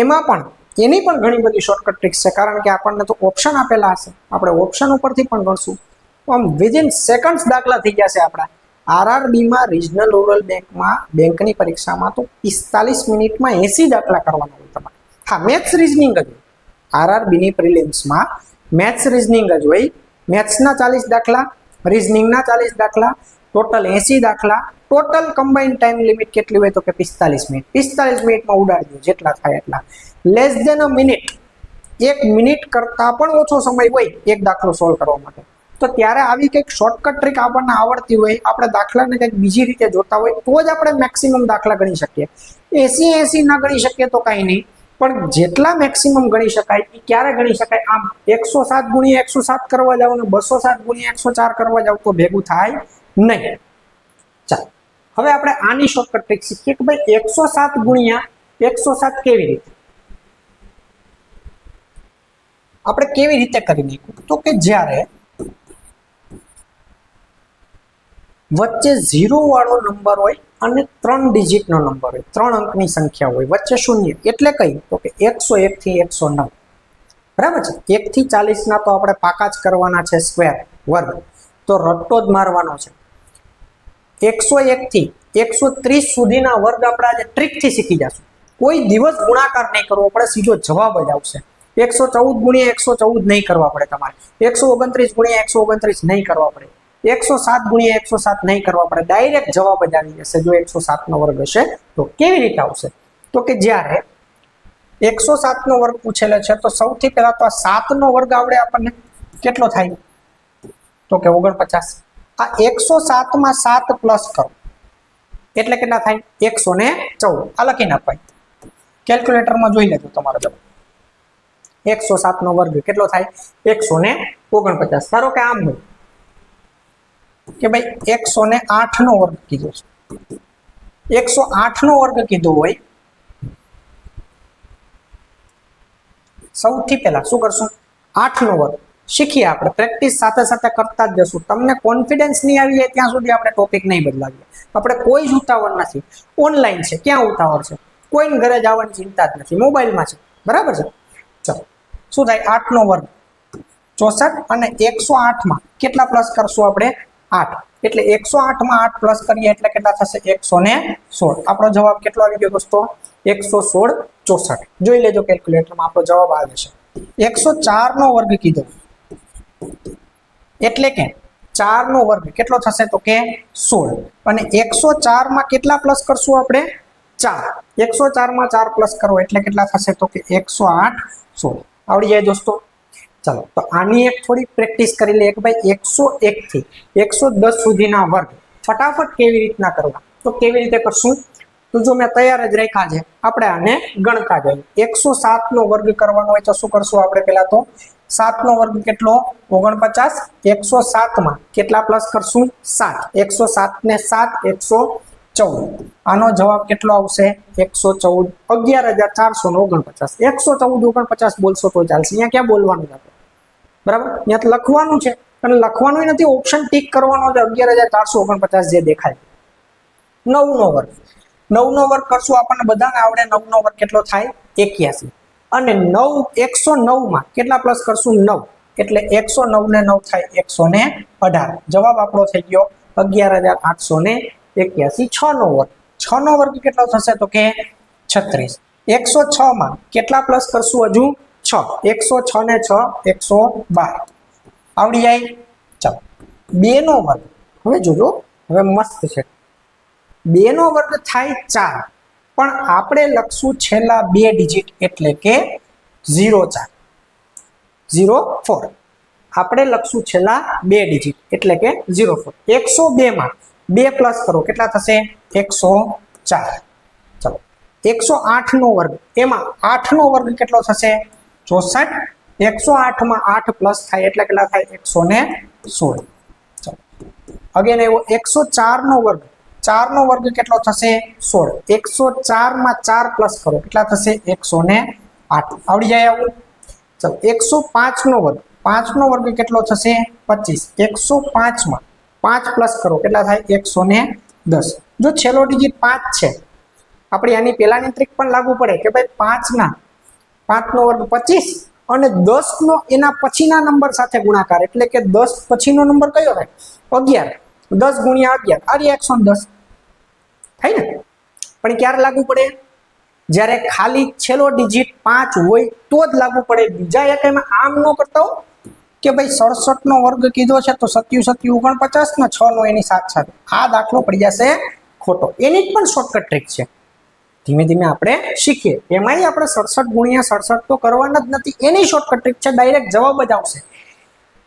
એમાં પણ એની પણ ઘણી બધી શોર્ટકટ ટ્રિક્સ છે, કારણ કે આપણને તો ઓપ્શન આપેલા હશે, આપણે ઓપ્શન ઉપરથી પણ ગણશું. આમ વિધિન સેકન્ડ્સ દાખલા થઈ ગયા છે આપણા. આરઆરબીમાં રિજનલ રૂરલ બેંકની પરીક્ષામાં તો 45 મિનિટમાં 80 દાખલા કરવાના હોય તમારે. હા, મેથ્સ રિઝનિંગ જ હોય. આરઆરબીની પ્રિલિમ્સમાં મેથ્સ રિઝનિંગ જ હોય. મેથ્સના 40 દાખલા, રિઝનિંગના 40 દાખલા, ટોટલ 80 દાખલા. ટોટલ કમ્બાઇન્ડ ટાઈમ લિમિટ કેટલી હોય? તો કે 45 મિનિટ. 45 મિનિટમાં ઉડાડી દો જેટલા થાય એટલા. Less than a minute, 1 minute કરતા પણ ઓછો સમય હોય એક દાખલો સોલ્વ કરવા માટે. તો ત્યારે આવી કંઈક શોર્ટકટ ટ્રીક આપણને આવડતી હોય, આપણે દાખલાને કંઈક બીજી રીતે જોતા હોય તો જ આપણે મેક્સિમમ દાખલા ગણી શકીએ. 80 ના ગણી શકીએ તો કાંઈ નહીં, પણ જેટલા મેક્સિમમ ગણી શકાય એ ક્યારે ગણી શકાય? આમ 107 ગુણ્યા 107 કરવા જાવ ને 207 ગુણ્યા 104 કરવા જાવ તો ભેગું થાય નહીં. ચાલો, હવે આપણે આની શોર્ટકટ ટ્રીક શીખીએ કે ભાઈ 107 ગુણ્યા 107 કેવી રીતે આપણે કેવી રીતે કરી નાખ્યું? તો કે જ્યારે વચ્ચે 0 વાળો નંબર હોય અને 3 ડિજિટનો નંબર હોય, 3 અંકની સંખ્યા હોય, વચ્ચે શૂન્ય, એટલે કઈ? તો કે 101 થી 109. બરાબર છે? 1 થી 40 ના તો આપણે પાકા જ કરવાના છે, સ્ક્વેર વર્ગ, તો રટ્ટો જ મારવાનો છે. 101 થી 130 સુધીના વર્ગ આપણે આજે ટ્રીકથી શીખી જશું. કોઈ દિવસ ગુણાકાર નહીં કરવો પડે, સીધો જવાબ જ આવશે. 114 ગુણ્યા 114 નહીં કરવા પડે તમારે, 129 ગુણ્યા 129 નહીં કરવા પડે, 107 ગુણ્યા 107 નહીં કરવા પડે, ડાયરેક્ટ જવાબ જ આવી જશે જો 107 નો વર્ગ હશે તો. કેવી રીતે આવશે? તો કે જ્યારે 107 નો વર્ગ પૂછેલો છે તો સૌથી પહેલા તો આ 7 નો વર્ગ આવડે આપણને, કેટલો થાય? તો કે 49. આ 107 માં 7 પ્લસ કરો એટલે કેટલા થાય? 114. આ લખી નાખવાય, કેલ્ક્યુલેટરમાં જોઈ લેજો તમારે જવાબ. 107 નો વર્ગ કેટલો થાય? 149. ધારો કે આમ હોય કે ભાઈ 108 નો વર્ગ કીધો છે, 108 નો વર્ગ કીધો હોય, સૌથી પહેલા શું કરશું? 8 નો વર્ગ શીખીએ આપણે, પ્રેક્ટિસ સાથે સાથે કરતા જ જશું. તમને કોન્ફિડન્સ નહીં આવી જાય ત્યાં સુધી આપણે ટોપિક નહીં બદલાવીએ. આપણે કોઈ જ ઉતાવળ નથી, ઓનલાઈન છે, ક્યાં ઉતાવળ છે? કોઈને ઘરે જવાની ચિંતા જ નથી, મોબાઈલમાં છે. બરાબર છે? ચલો, શું થાય? 8 નો વર્ગ 64 અને 108 માં કેટલા પ્લસ કરશું આપણે? 8. એટલે 108 માં 8 પ્લસ કરીએ એટલે કેટલા થશે? 116. આપણો જવાબ કેટલો આવી ગયો દોસ્તો? 116 64. જોઈ લેજો કેલ્ક્યુલેટરમાં, આપણો જવાબ આવે છે. 104 નો વર્ગ કીધો એટલે કે 4 નો વર્ગ કેટલો થશે? તો કે 16. અને 104 માં કેટલા પ્લસ કરશું આપણે? 4. 104 માં 4 પ્લસ કરો એટલે કેટલા થશે? તો કે 108 16. આવડી જાય દોસ્તો? ચાલો, તો આની એક થોડી પ્રેક્ટિસ કરી લઈએ કે ભાઈ 101 થી 110 સુધીના વર્ગ ફટાફટ કેવી રીતના કરવા. તો કેવી રીતે કરશું? તો જો મેં તૈયાર જ રાખ્યા છે, આપણે આને ગણતા જઈએ. 107 નો વર્ગ કરવાનો હોય તો શું કરશું આપણે? પહેલા તો 7 નો વર્ગ કેટલો? 49. 107 માં કેટલા પ્લસ કરશું? 7. 107 ને 7 114. આનો જવાબ કેટલો આવશે? 114. 11,449. 114 બોલશો તો ચાલશે. અહીંયા ક્યાં બોલવાનું છે? બરાબર, ત્યાં લખવાનું છે અને લખવાનું નથી, ઓપ્શન ટીક કરવાનો છે. 11,449 જે દેખાય. 9 નો વર્ગ. 9 નો વર્ગ કરશું, આપણને બધાને આવડે. 9 નો વર્ગ કેટલો થાય? 81. અને 109 માં કેટલા પ્લસ કરશું? 9. એટલે 109 ને 9 થાય 118. જવાબ આપણો થઈ ગયો 11,881. 6 નો વર્ગ. 6 નો વર્ગ કેટલો થશે? તો કે 36. 106 માં કેટલા પ્લસ કરશું? હજુ 6. 106 ને 6 112. આવડી જાય. ચાલો, 2 નો વર્ગ. હવે જોજો, હવે મસ્ત છે. 2 નો વર્ગ થાય 4, પણ આપણે લખશું છેલ્લા 2 ડિજિટ એટલે કે 04. 04 આપણે લખશું છેલ્લા 2 ડિજિટ એટલે કે 04. 102 માં 2 પ્લસ કરો, કેટલા થશે? 104. ચલો, 108 નો વર્ગ, એમાં 8 નો વર્ગ કેટલો થશે? 64. 108 માં 8 પ્લસ થાય એટલે કેટલા થાય? 116. ચલો, અગેન એવો 104 નો વર્ગ. 4 નો વર્ગ કેટલો થશે? 16. 104 માં 4 પ્લસ કરો, કેટલા થશે? 108. આવડી જાય આવું? ચલો, 105 નો વર્ગ. 5 નો વર્ગ કેટલો થશે? 25. 105 માં 5 પ્લસ કરો, કેટલા થાય? 110. જો છેલ્લો ડિજિટ 5 છે, આપણે આની પહેલાની ટ્રીક પણ લાગુ પડે કે ભાઈ 5 નો વર્ગ 25 અને 10 નો એના પછીના નંબર સાથે ગુણાકાર, એટલે કે 10 પછીનો નંબર કયો થાય? 11. 10 ગુણ્યા 11 આ 110 થાય ને? પણ ક્યારે લાગુ પડે? જ્યારે ખાલી છેલ્લો ડિજિટ 5 હોય તો જ લાગુ પડે. બીજા એકમાં આમ ન કરતા હો કે ભાઈ 67 નો વર્ગ કીધો છે તો 77 49 ને 6 નો એની સાથે. આ દાખલો પડી જશે ખોટો. એની જ પણ શોર્ટકટ ટ્રીક છે, ધીમે ધીમે આપણે શીખીએ. એમાંય આપણે 67 ગુણ્યા 67 તો કરવાના જ નથી, એની શોર્ટકટ ટ્રીક છે. ડાયરેક્ટ જવાબ જ આવશે.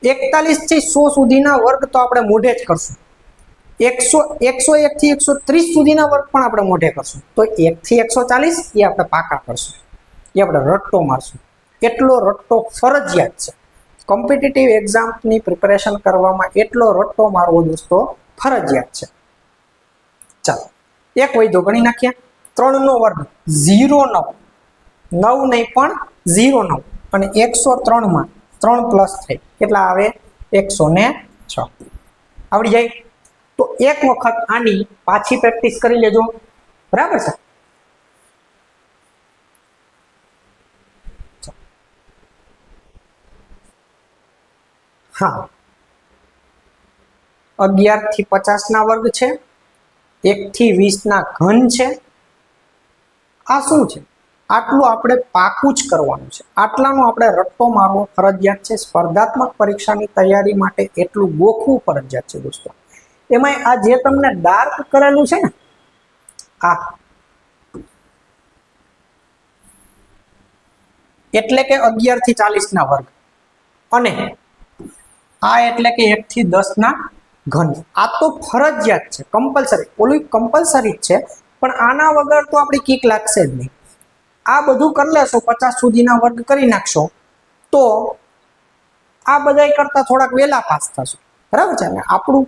41 થી 100 સુધીના વર્ગ તો આપણે મોઢે જ કરશું. 101 થી 130 સુધીના વર્ગ પણ આપણે મોઢે કરશું. તો 1 થી 140 એ આપણે પાકા કરશું, એ આપણે રટ્ટો મારશું. એટલો રટ્ટો ફરજિયાત છે. કોમ્પિટિટિવ એક્ઝામની પ્રિપેરેશન કરવામાં એટલો રટ્ટો મારવો દોસ્તો ફરજિયાત છે. ચાલો, એક વૈધો ગણી નાખ્યા. 3 નો વર્ગ 09. 9 નહીં પણ 09. અને 103 માં 3 પ્લસ થાય, કેટલા આવે? 106. આવડી જાય. તો એક વખત આની પાછી પ્રેક્ટિસ કરી લેજો, બરાબર છે? હા, 11 થી 50 ના વર્ગ છે, 1 થી 20 ના ઘન છે. આ શું છે? આટલું આપણે પાકું જ કરવાનું છે. આટલાનો આપણે રટ્ટો મારવો ફરજિયાત છે. સ્પર્ધાત્મક પરીક્ષાની તૈયારી માટે એટલું ગોખવું ફરજિયાત છે દોસ્તો. એમાં આ જે તમને ડાર્ક કરેલું છે ને, આ એટલે કે 11 થી 40 ના વર્ગ, અને આ એટલે કે 1 થી 10 ના ઘન. આ તો ફરજિયાત છે, કમ્પલસરી. ઓલું કમ્પલસરી જ છે, પણ આના વગર તો આપણી કિક લાગશે જ નહીં. આ બધું કરી લેશો, 50 સુધીના વર્ગ કરી નાખશો, તો આ બધાય કરતા થોડાક વહેલા પાસ થશો, બરાબર છે ને? આપણું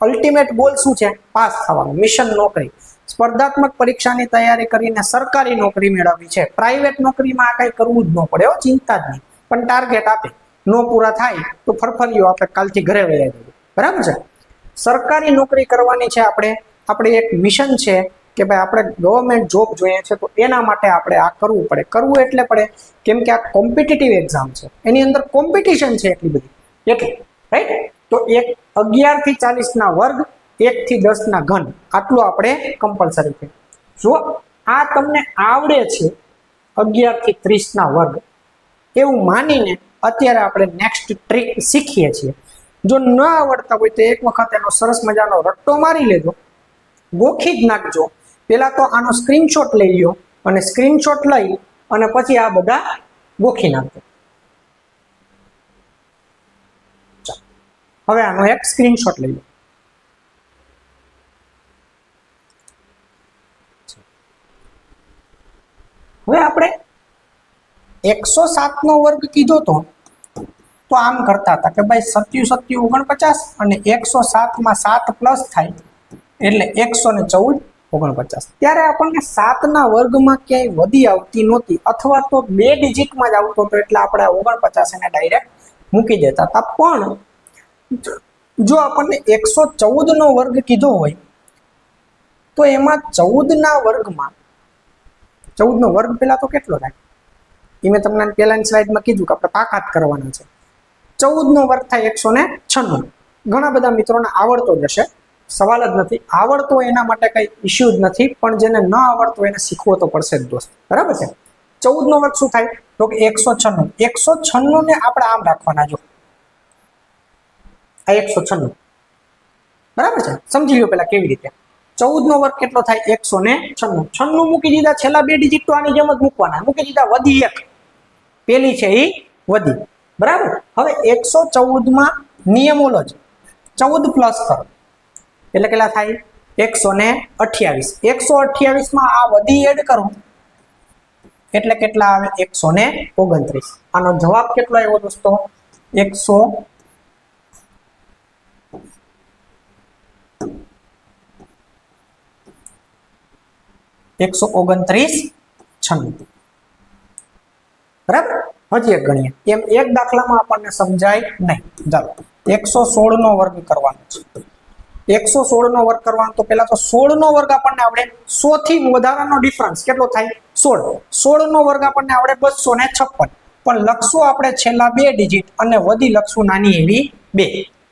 અલ્ટિમેટ ગોલ શું છે? પાસ થવાનું, મિશન નોકરી. સ્પર્ધાત્મક પરીક્ષાની તૈયારી કરીને સરકારી નોકરી મેળવવી છે. પ્રાઇવેટ નોકરીમાં આ કઈ કરવું જ ન પડે, ચિંતા જ નહીં. પણ ટાર્ગેટ આપે, નો પૂરા થાય તો ફરફરીઓ આપણે કાલથી ઘરે વયા જઈએ, બરાબર છે? સરકારી નોકરી કરવાની છે આપણે એક મિશન છે કે ભાઈ આપણે ગવર્મેન્ટ જોબ જોઈએ છે, તો એના માટે આપણે આ કરવું પડે. કરવું એટલે પડે કેમ કે આ કોમ્પિટિટિવ એક્ઝામ છે, એની અંદર કોમ્પિટિશન છે એટલી બધી, એટલે રાઈટ. તો 11 થી 40 ના વર્ગ, 1 થી 10 ના ઘન, આટલું આપણે કમ્પલસરી છે. જો આ તમને આવડે છે 11 થી 30 ના વર્ગ, એવું માનીને અત્યારે આપણે નેક્સ્ટ ટ્રીક શીખીએ છીએ. જો ન આવડતા હોય તો એક વખત એનો સરસ મજાનો રટ્ટો મારી લેજો, ગોખી જ નાખજો. પેલા તો આનો સ્ક્રીનશોટ લઈ લ્યો, અને સ્ક્રીનશોટ લઈ અને પછી આ બધા ગોખી નાખજો. હવે આનો એક સ્ક્રીનશોટ લઈ લો. હવે આપણે 107 નો વર્ગ કીધો તો આમ કરતા હતા કે ભાઈ 77 49 અને 107 માં 7 પ્લસ થાય એટલે 114 49. ત્યારે આપણને 7 ના વર્ગમાં ક્યાંય વધી આવતી નહોતી અથવા તો 2 ડિજિટમાં જ આવતો હતો એટલે આપણે 49 એને ડાયરેક્ટ મૂકી દેતા હતા. પણ જો આપણને 114 નો વર્ગ કીધો હોય તો એમાં 14 ના વર્ગમાં 14 નો વર્ગ પેલા તો કેટલો થાય એ મેં તમને પહેલાની સ્લાઇડમાં કીધું કે આપણે તાકાત કરવાના છે. 14 નો વર્ગ થાય 196. ઘણા બધા મિત્રોને આવડતો જ હશે, સવાલ જ નથી. આવડતો એના માટે કઈ ઇશ્યુ જ નથી, પણ જેને ન આવડતો એને શીખવો તો પડશે જ દોસ્ત, બરાબર છે. 14 નો વર્ગ શું થાય તો કે 196. 196 ને આપણે આમ રાખવાના, જો આ 196, બરાબર છે. સમજી લો પેલા કેવી રીતે. 14 નો વર્ગ કેટલો થાય 196. 96 મૂકી દીધા, છેલ્લા 2 ડિજિટ તો આની જેમ જ મૂકવાના, મૂકી દીધા, વધી 1, પેલી છે એ વધી, બરાબર. હવે 114 માં નિયમ ઓલો જ, 14 પ્લસ કરો એટલે કેટલા થાય 128. 128 માં આ વધી એડ કરો એટલે કેટલા આવે 129. આનો જવાબ કેટલો આવ્યો દોસ્તો 129 96, બરાબર. હજી એક ગણીએ, એમ એક દાખલામાં આપણને સમજાય નહીં. ચાલો 116 નો વર્ગ કરવાનો છે. 116 નો વર્ગ કરવાનો તો પેલા તો 16 નો વર્ગ આપણને આવડે, 100 થી વધારાનો ડિફરન્સ કેટલો થાય 16. 16 નો વર્ગ આપણને આવડે 256, પણ લખશું આપણે છેલ્લા 2 ડિજિટ અને વધી લખશું નાની એવી 2.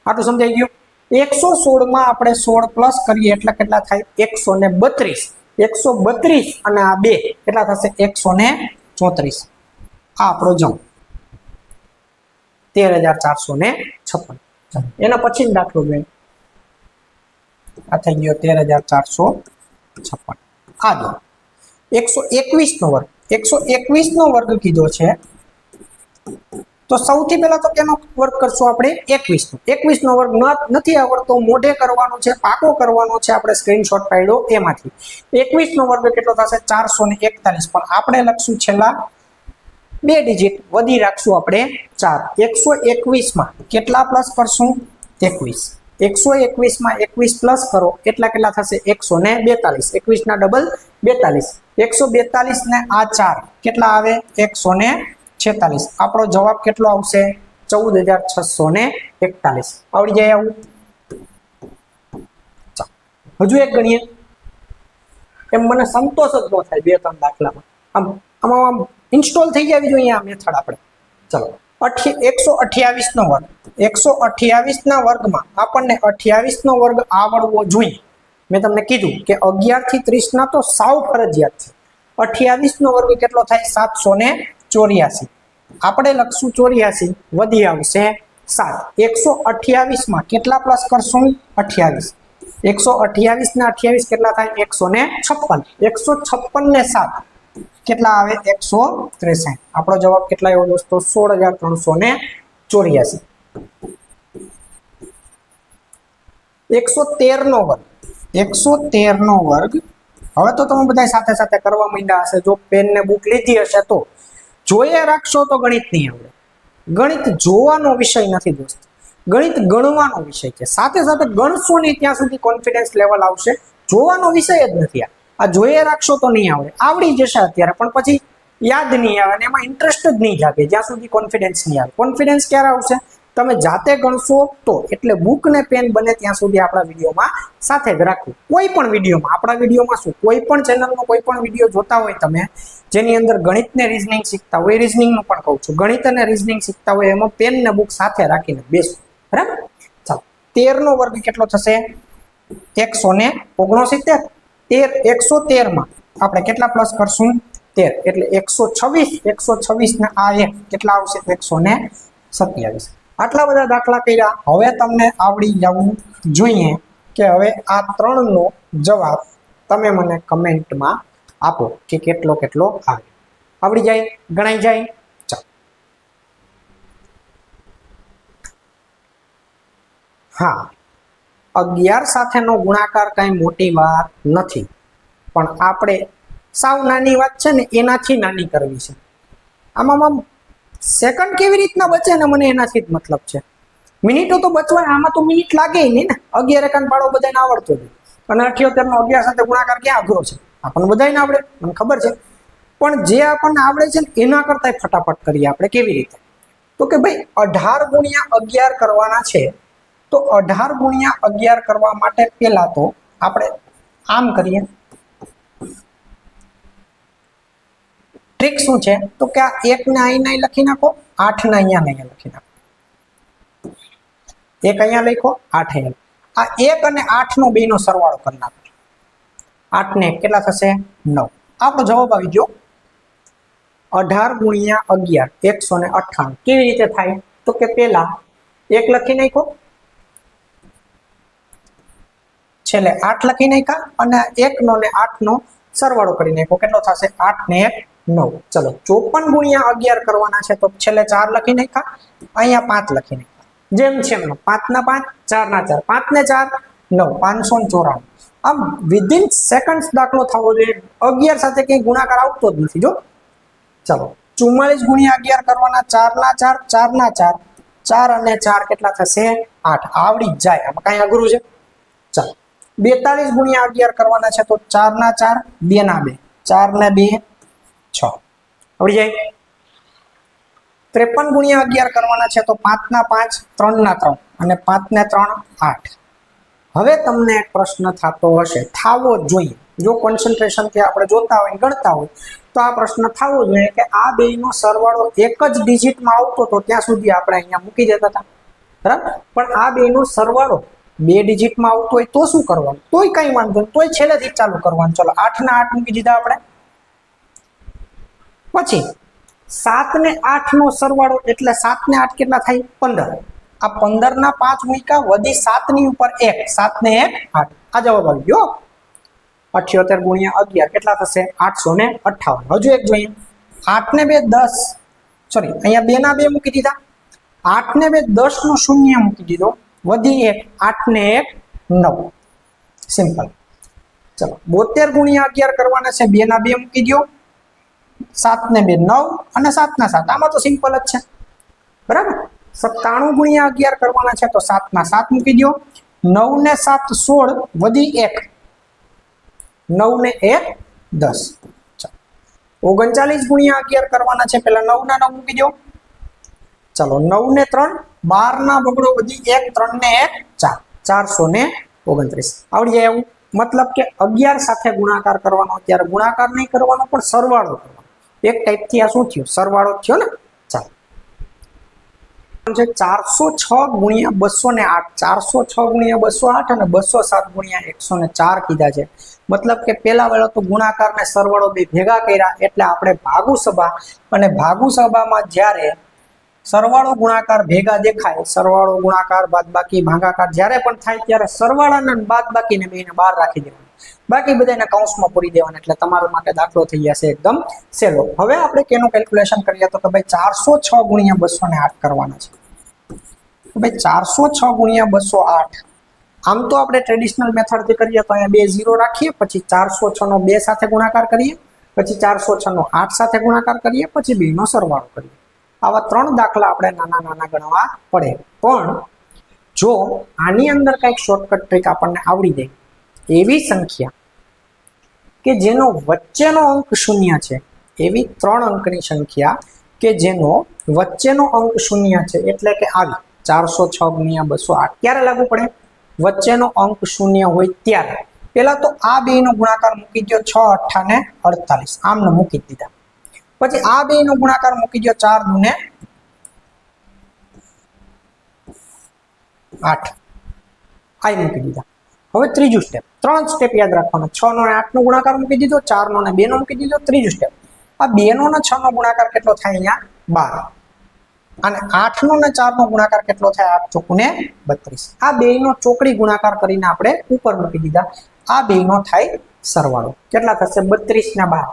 આટલું સમજાઈ ગયું. 116 માં આપણે 16 પ્લસ કરીએ એટલે કેટલા થાય 132. 132 અને આ 2 કેટલા થશે 134. આ આપણો જવાબ 13456. એના પછી દાખલો જોઈએ, આ થઈ ગયો 13456. આગળ 121 નો વર્ગ. 121 નો વર્ગ કીધો છે તો સૌથી પહેલા તો કેનો વર્ગ કરશું આપણે 21 નો. 21 નો વર્ગ નથી આવડતો, મોઢે કરવાનો છે, પાકો કરવાનો છે, આપણે સ્ક્રીનશોટ પાડ્યો એમાંથી. 21 નો વર્ગ કેટલો થશે 441, પણ આપણે લખશું છેલ્લા 2 ડિજિટ વધી રાખશું આપણે 4. 121 માં કેટલા પ્લસ કરશું 21. 121 માં 21 પ્લસ કરો એટલા કેટલા થશે 142. 21 ના ડબલ 42. 142 ને આ 4 કેટલા આવે 146. આપણો જવાબ કેટલો આવશે 14641. આવડી જાય આવું. હજુ એક ગણીએ, એમ મને સંતોષ જ ન થાય 2-3 દાખલામાં. આમ ઇન્સ્ટોલ થઈ જવી જોઈએ આ મેથડ આપણે. ચલો 128 નો વર્ગ. 128 ના વર્ગમાં આપણને 28 નો વર્ગ આવડવો જોઈએ. મેં તમને કીધું કે 11 થી 30 ના તો સાવ ફરજિયાત છે. 28 નો વર્ગ કેટલો થાય 784. આપણે લખશું 84, વધી આવશે 7. 128 માં કેટલા પ્લસ કરશું 28. 128 ને 28 કેટલા થાય 156. 156 ને 7 કેટલા આવે 163. આપણો જવાબ કેટલા આવ્યો દોસ્તો 16384. 113 નો વર્ગ. 113 નો વર્ગ હવે તો તમે બધા સાથે સાથે કરવા માંડ્યા હશે. જો પેન ને બુક લીધી હશે તો જોઈએ રાખશો તો ગણિત નહીં આવડે. ગણિત જોવાનો વિષય નથી દોસ્ત, ગણિત ગણવાનો વિષય છે. સાથે સાથે ગણશો નહીં ત્યાં સુધી કોન્ફિડન્સ લેવલ આવશે. જોવાનો વિષય જ નથી. આ જોઈએ રાખશો તો નહીં આવડે. આવડી જશે અત્યારે પણ પછી યાદ નહીં આવે અને એમાં ઇન્ટરેસ્ટ જ નહીં જાગે જ્યાં સુધી કોન્ફિડન્સ નહીં આવે. કોન્ફિડન્સ ક્યારે આવશે તમે જાતે ગણશો તો. એટલે બુક ને પેન બને ત્યાં સુધી આપણા વિડીયોમાં સાથે જ રાખવું. કોઈ પણ વિડીયોમાં, આપણા વિડીયોમાં શું, કોઈ પણ ચેનલનો કોઈ પણ વિડીયો જોતા હોય તમે જેની અંદર ગણિત ને રીઝનિંગ શીખતા હોય, રીઝનિંગનું પણ કહું છું, ગણિત અને રીઝનિંગ શીખતા હોય એમાં પેન ને બુક સાથે રાખીને બેસો, બરાબર. ચાલો 13 નો વર્ગ કેટલો થશે 169. 113 માં આપણે કેટલા પ્લસ કરશું 13 એટલે 126. 126 ને આ 1 કેટલા આવશે 127. આટલા બધા દાખલા કર્યા. હવે તમને આવડી જવું જોઈએ કે હવે આ 3 નો જવાબ તમે મને કમેન્ટમાં આપો કે કેટલો કેટલો આવે. આવડી જાય, ગણાઈ જાય. ચાલો હા, 11 સાથેનો ગુણાકાર કઈ મોટી વાત નથી, પણ આપણે સાવ નાની વાત છે ને એનાથી નાની કરવી છે. આમાં સેકન્ડ કેવી રીતના બચે ને મને એનાથી જ મતલબ છે. મિનિટો તો બચવાય, આમાં તો મિનિટ લાગે નહીં ને. 11 એકાંત પાડો બધાને આવડતો જ, અને 78 નો 11 સાથે ગુણાકાર ક્યાં અઘરો છે, આપણને બધાને આવડે, મને ખબર છે. પણ જે આપણને આવડે છે ને એના કરતા ફટાફટ કરીએ આપણે. કેવી રીતે? તો કે ભાઈ 18 ગુણ્યા 11 કરવાના છે, તો 18 ગુણ્યા 11 કરવા માટે પહેલા તો આપણે આમ કરીએ. ટ્રીક શું છે? તો કે આ 1 ને અહીં લખી નાખો, 8 ને અહીંયા લખી નાખો. 1 અહીંયા લખો, 8 અહીંયા. આ 1 અને 8 નો બેનો સરવાળો કરી નાખો. 8 ને કેટલા થશે? 9. આપણો જવાબ આવી ગયો 18 ગુણ્યા 11 198. કેવી રીતે થાય? તો કે પેલા 1 લખી નાખો, છેલ્લે 8 લખી નાખ્યા, અને 1 નો ને 8 નો સરવાળો કરી નાખો. કેટલો થશે? 8 ને 1 9. ચલો 54 ગુણ્યા 11 કરવાના છે, તો છેલ્લે 4 લખી નાખ્યા, અહીંયા 5 લખી નાખ્યા. જેમ છે એમ 5 ના 5, 4 ના 4, 5 ને 4 9, 594. આમ વિધિન સેકન્ડ્સ દાખલો થવો જોઈએ. 11 સાથે કઈ ગુણાકાર આવતો જ નથી. જો ચલો 44 ગુણ્યા 11 કરવાના, 4 ના 4, 4 ના 4, 4 અને 4 કેટલા થશે? 8. આવડી જ જાય, આમાં કઈ અઘરું છે? ચાલો 42 ગુણ્યા 11 કરવાના છે, તો 4 ના 4, 2 ના 2, 4 ને 2 6. આવડી જાય. 53 ગુણ્યા 11 કરવાના છે, તો 5 ના 5, 3 ના 3, અને 5 ને 3 8. હવે તમને એક પ્રશ્ન થતો હશે, થાવો જોઈએ, જો કોન્સન્ટ્રેશન થી આપણે જોતા હોય, ગણતા હોય, તો આ પ્રશ્ન થવો જોઈએ કે આ બેયનો સરવાળો એક જ ડિજિટમાં આવતો તો ત્યાં સુધી આપણે અહીંયા મૂકી દેતા હતા, બરાબર. પણ આ બેયનો સરવાળો 2 ડિજિટમાં આવતો હોય તો શું કરવાનું? તોય કઈ વાંધો નહીં, તોય છેલ્લેથી ચાલુ કરવાનું. ચલો 8 ના 8 મૂકી દીધા આપણે. પછી 7 ને 8 નો સરવાળો એટલે 7 ને 8 કેટલા થાય? 15. આ 15 ના 5 મૂક્યા, વધી 7 ની ઉપર 1, 7 ને 1 8. આ જવાબ આવી ગયો. 78 ગુણ્યા 11 કેટલા થશે? 858. હજુ એક જોઈએ. 8 ને 2 10, સોરી અહીંયા 2 ના 2 મૂકી દીધા, 8 ને 2 10 નો શૂન્ય મૂકી દીધો, વધી 1, 8 ને 1 9. સિમ્પલ. ચલો 72 ગુણ્યા 11 કરવાના છે, 2 ના 2 મૂકી દો, 7 ને 2 9, અને 7 ના 7. આમાં તો સિમ્પલ જ છે, બરાબર. 97 ગુણ્યા 11 કરવાના છે, તો 7 ના 7 મૂકી દો, 9 ને 7 16, વધી 1, 9 ને 1 10. 39 ગુણ્યા 11 કરવાના છે, પેલા 9 ના 9 મૂકી દો. ચલો 9 ને 3 12 ના બગડો, વધી 1, 3 ને 1 4, 429. આવડી જાય એવું? મતલબ કે 11 સાથે ગુણાકાર કરવાનો, ત્યારે ગુણાકાર નહીં કરવાનો પણ સરવાળો કરવાનો. એક ટાઈપથી આ શું થયું? સરવાળો થયો ને. ચાલો 406 ગુણ્યા 208, 406 ગુણ્યા 208 અને 207 ગુણ્યા 104 કીધા છે. મતલબ કે પેલા વેળા તો ગુણાકાર ને સરવાળો બે ભેગા કર્યા, એટલે આપણે ભાગુસભા, અને ભાગુસભામાં જ્યારે સરવાળો ગુણાકાર ભેગા દેખાય, સરવાળો ગુણાકાર બાદબાકી ભાગાકાર જ્યારે પણ થાય ત્યારે સરવાળાને બાદબાકીને બેને બહાર રાખી દેવાનું, બાકી બધાને કૌંસમાં પૂરી દેવાના. એટલે તમારા માટે દાખલો થઈ જશે એકદમ સહેલો. હવે આપણે કેનું કેલ્ક્યુલેશન કરીએ તો કે ભાઈ 406 ગુણ્યા 208 કરવાના છે. તો ભાઈ 406 ગુણ્યા 208, આમ તો આપણે ટ્રેડિશનલ મેથડથી કરીએ તો અહીંયા 2 0 રાખીએ, પછી 406 નો 2 સાથે ગુણાકાર કરીએ, પછી 406 નો 8 સાથે ગુણાકાર કરીએ, પછી 2 નો સરવાળો કરીએ. આવા 3 દાખલા આપણે નાના નાના ગણવા પડે. પણ જો આની અંદર કંઈક શોર્ટકટ ટ્રીક આપણને આવડી જાય, એવી સંખ્યા કે જેનો વચ્ચેનો અંક 0 છે, એવી 3 અંકની સંખ્યા કે જેનો વચ્ચેનો અંક 0 છે, એટલે કે આવી 406 ગુણ્યા 208 ક્યારે લાગુ પડે? વચ્ચેનો અંક 0 હોય ત્યારે. પેલા તો આ બેનો ગુણાકાર મૂકી દો, 6 8 ને 48, આમને મૂકી દીધા. પછી આ બેનો ગુણાકાર મૂકી દો, 4 દુ ને 8, આ મૂકી દીધા. હવે ત્રીજું સ્ટેપ, 3 સ્ટેપ યાદ રાખવાનો. 6 નો 8 નો ગુણાકાર મૂકી દીધો, 4 નો ને 2 નો મૂકી દીધો. ત્રીજું સ્ટેપ, આ 2 નો ને 6 નો ગુણાકાર કેટલો થાય? અહીંયા 12. અને 8 નો ને 4 નો ગુણાકાર કેટલો થાય? 8 ચોકુ ને 32. આ બેયનો ચોકડી ગુણાકાર કરીને આપણે ઉપર મૂકી દીધા. આ બેયનો થાય સરવાળો. કેટલા થશે? 32 ને 12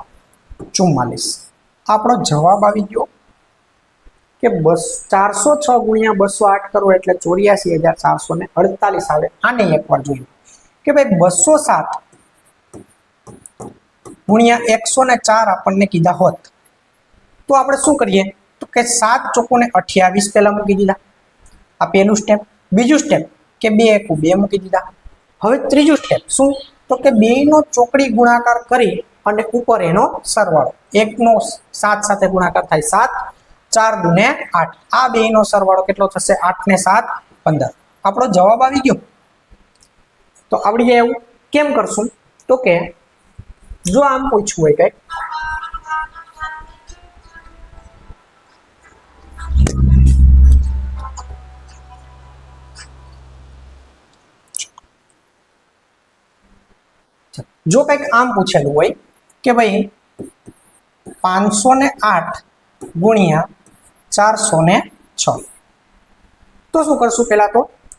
44. આપણો જવાબ આવી ગયો કે 406 ગુણ્યા 208 કરો એટલે 84,448 આવે. આને એકવાર જોઈએ કે ભાઈ 207 ગુણ્યા 104 આપણને કીધા હોત તો આપણે શું કરીએ તો કે 7 ચોકો ને 28 પહેલા મૂકી દીધા, આ પહેલું સ્ટેપ. બીજું સ્ટેપ કે 2 એકુ 2 મૂકી દીધા. હવે ત્રીજું સ્ટેપ શું તો કે 2 નો ચોકડી ગુણાકાર કરી અને ઉપર એનો સરવાળો. 1 નો 7 સાથે ગુણાકાર થાય 7, 4 દુને 8. આ 2 નો સરવાળો કેટલો થશે? 8 ને 7 15. આપણો જવાબ આવી ગયો. તો આવડી જાય એવું કેમ કરશું તો કે જો આમ પૂછવું હોય કઈ જો કંઈક આમ પૂછેલું હોય કે ભાઈ 508 ગુણ્યા 406 તો શું કરશું પેલા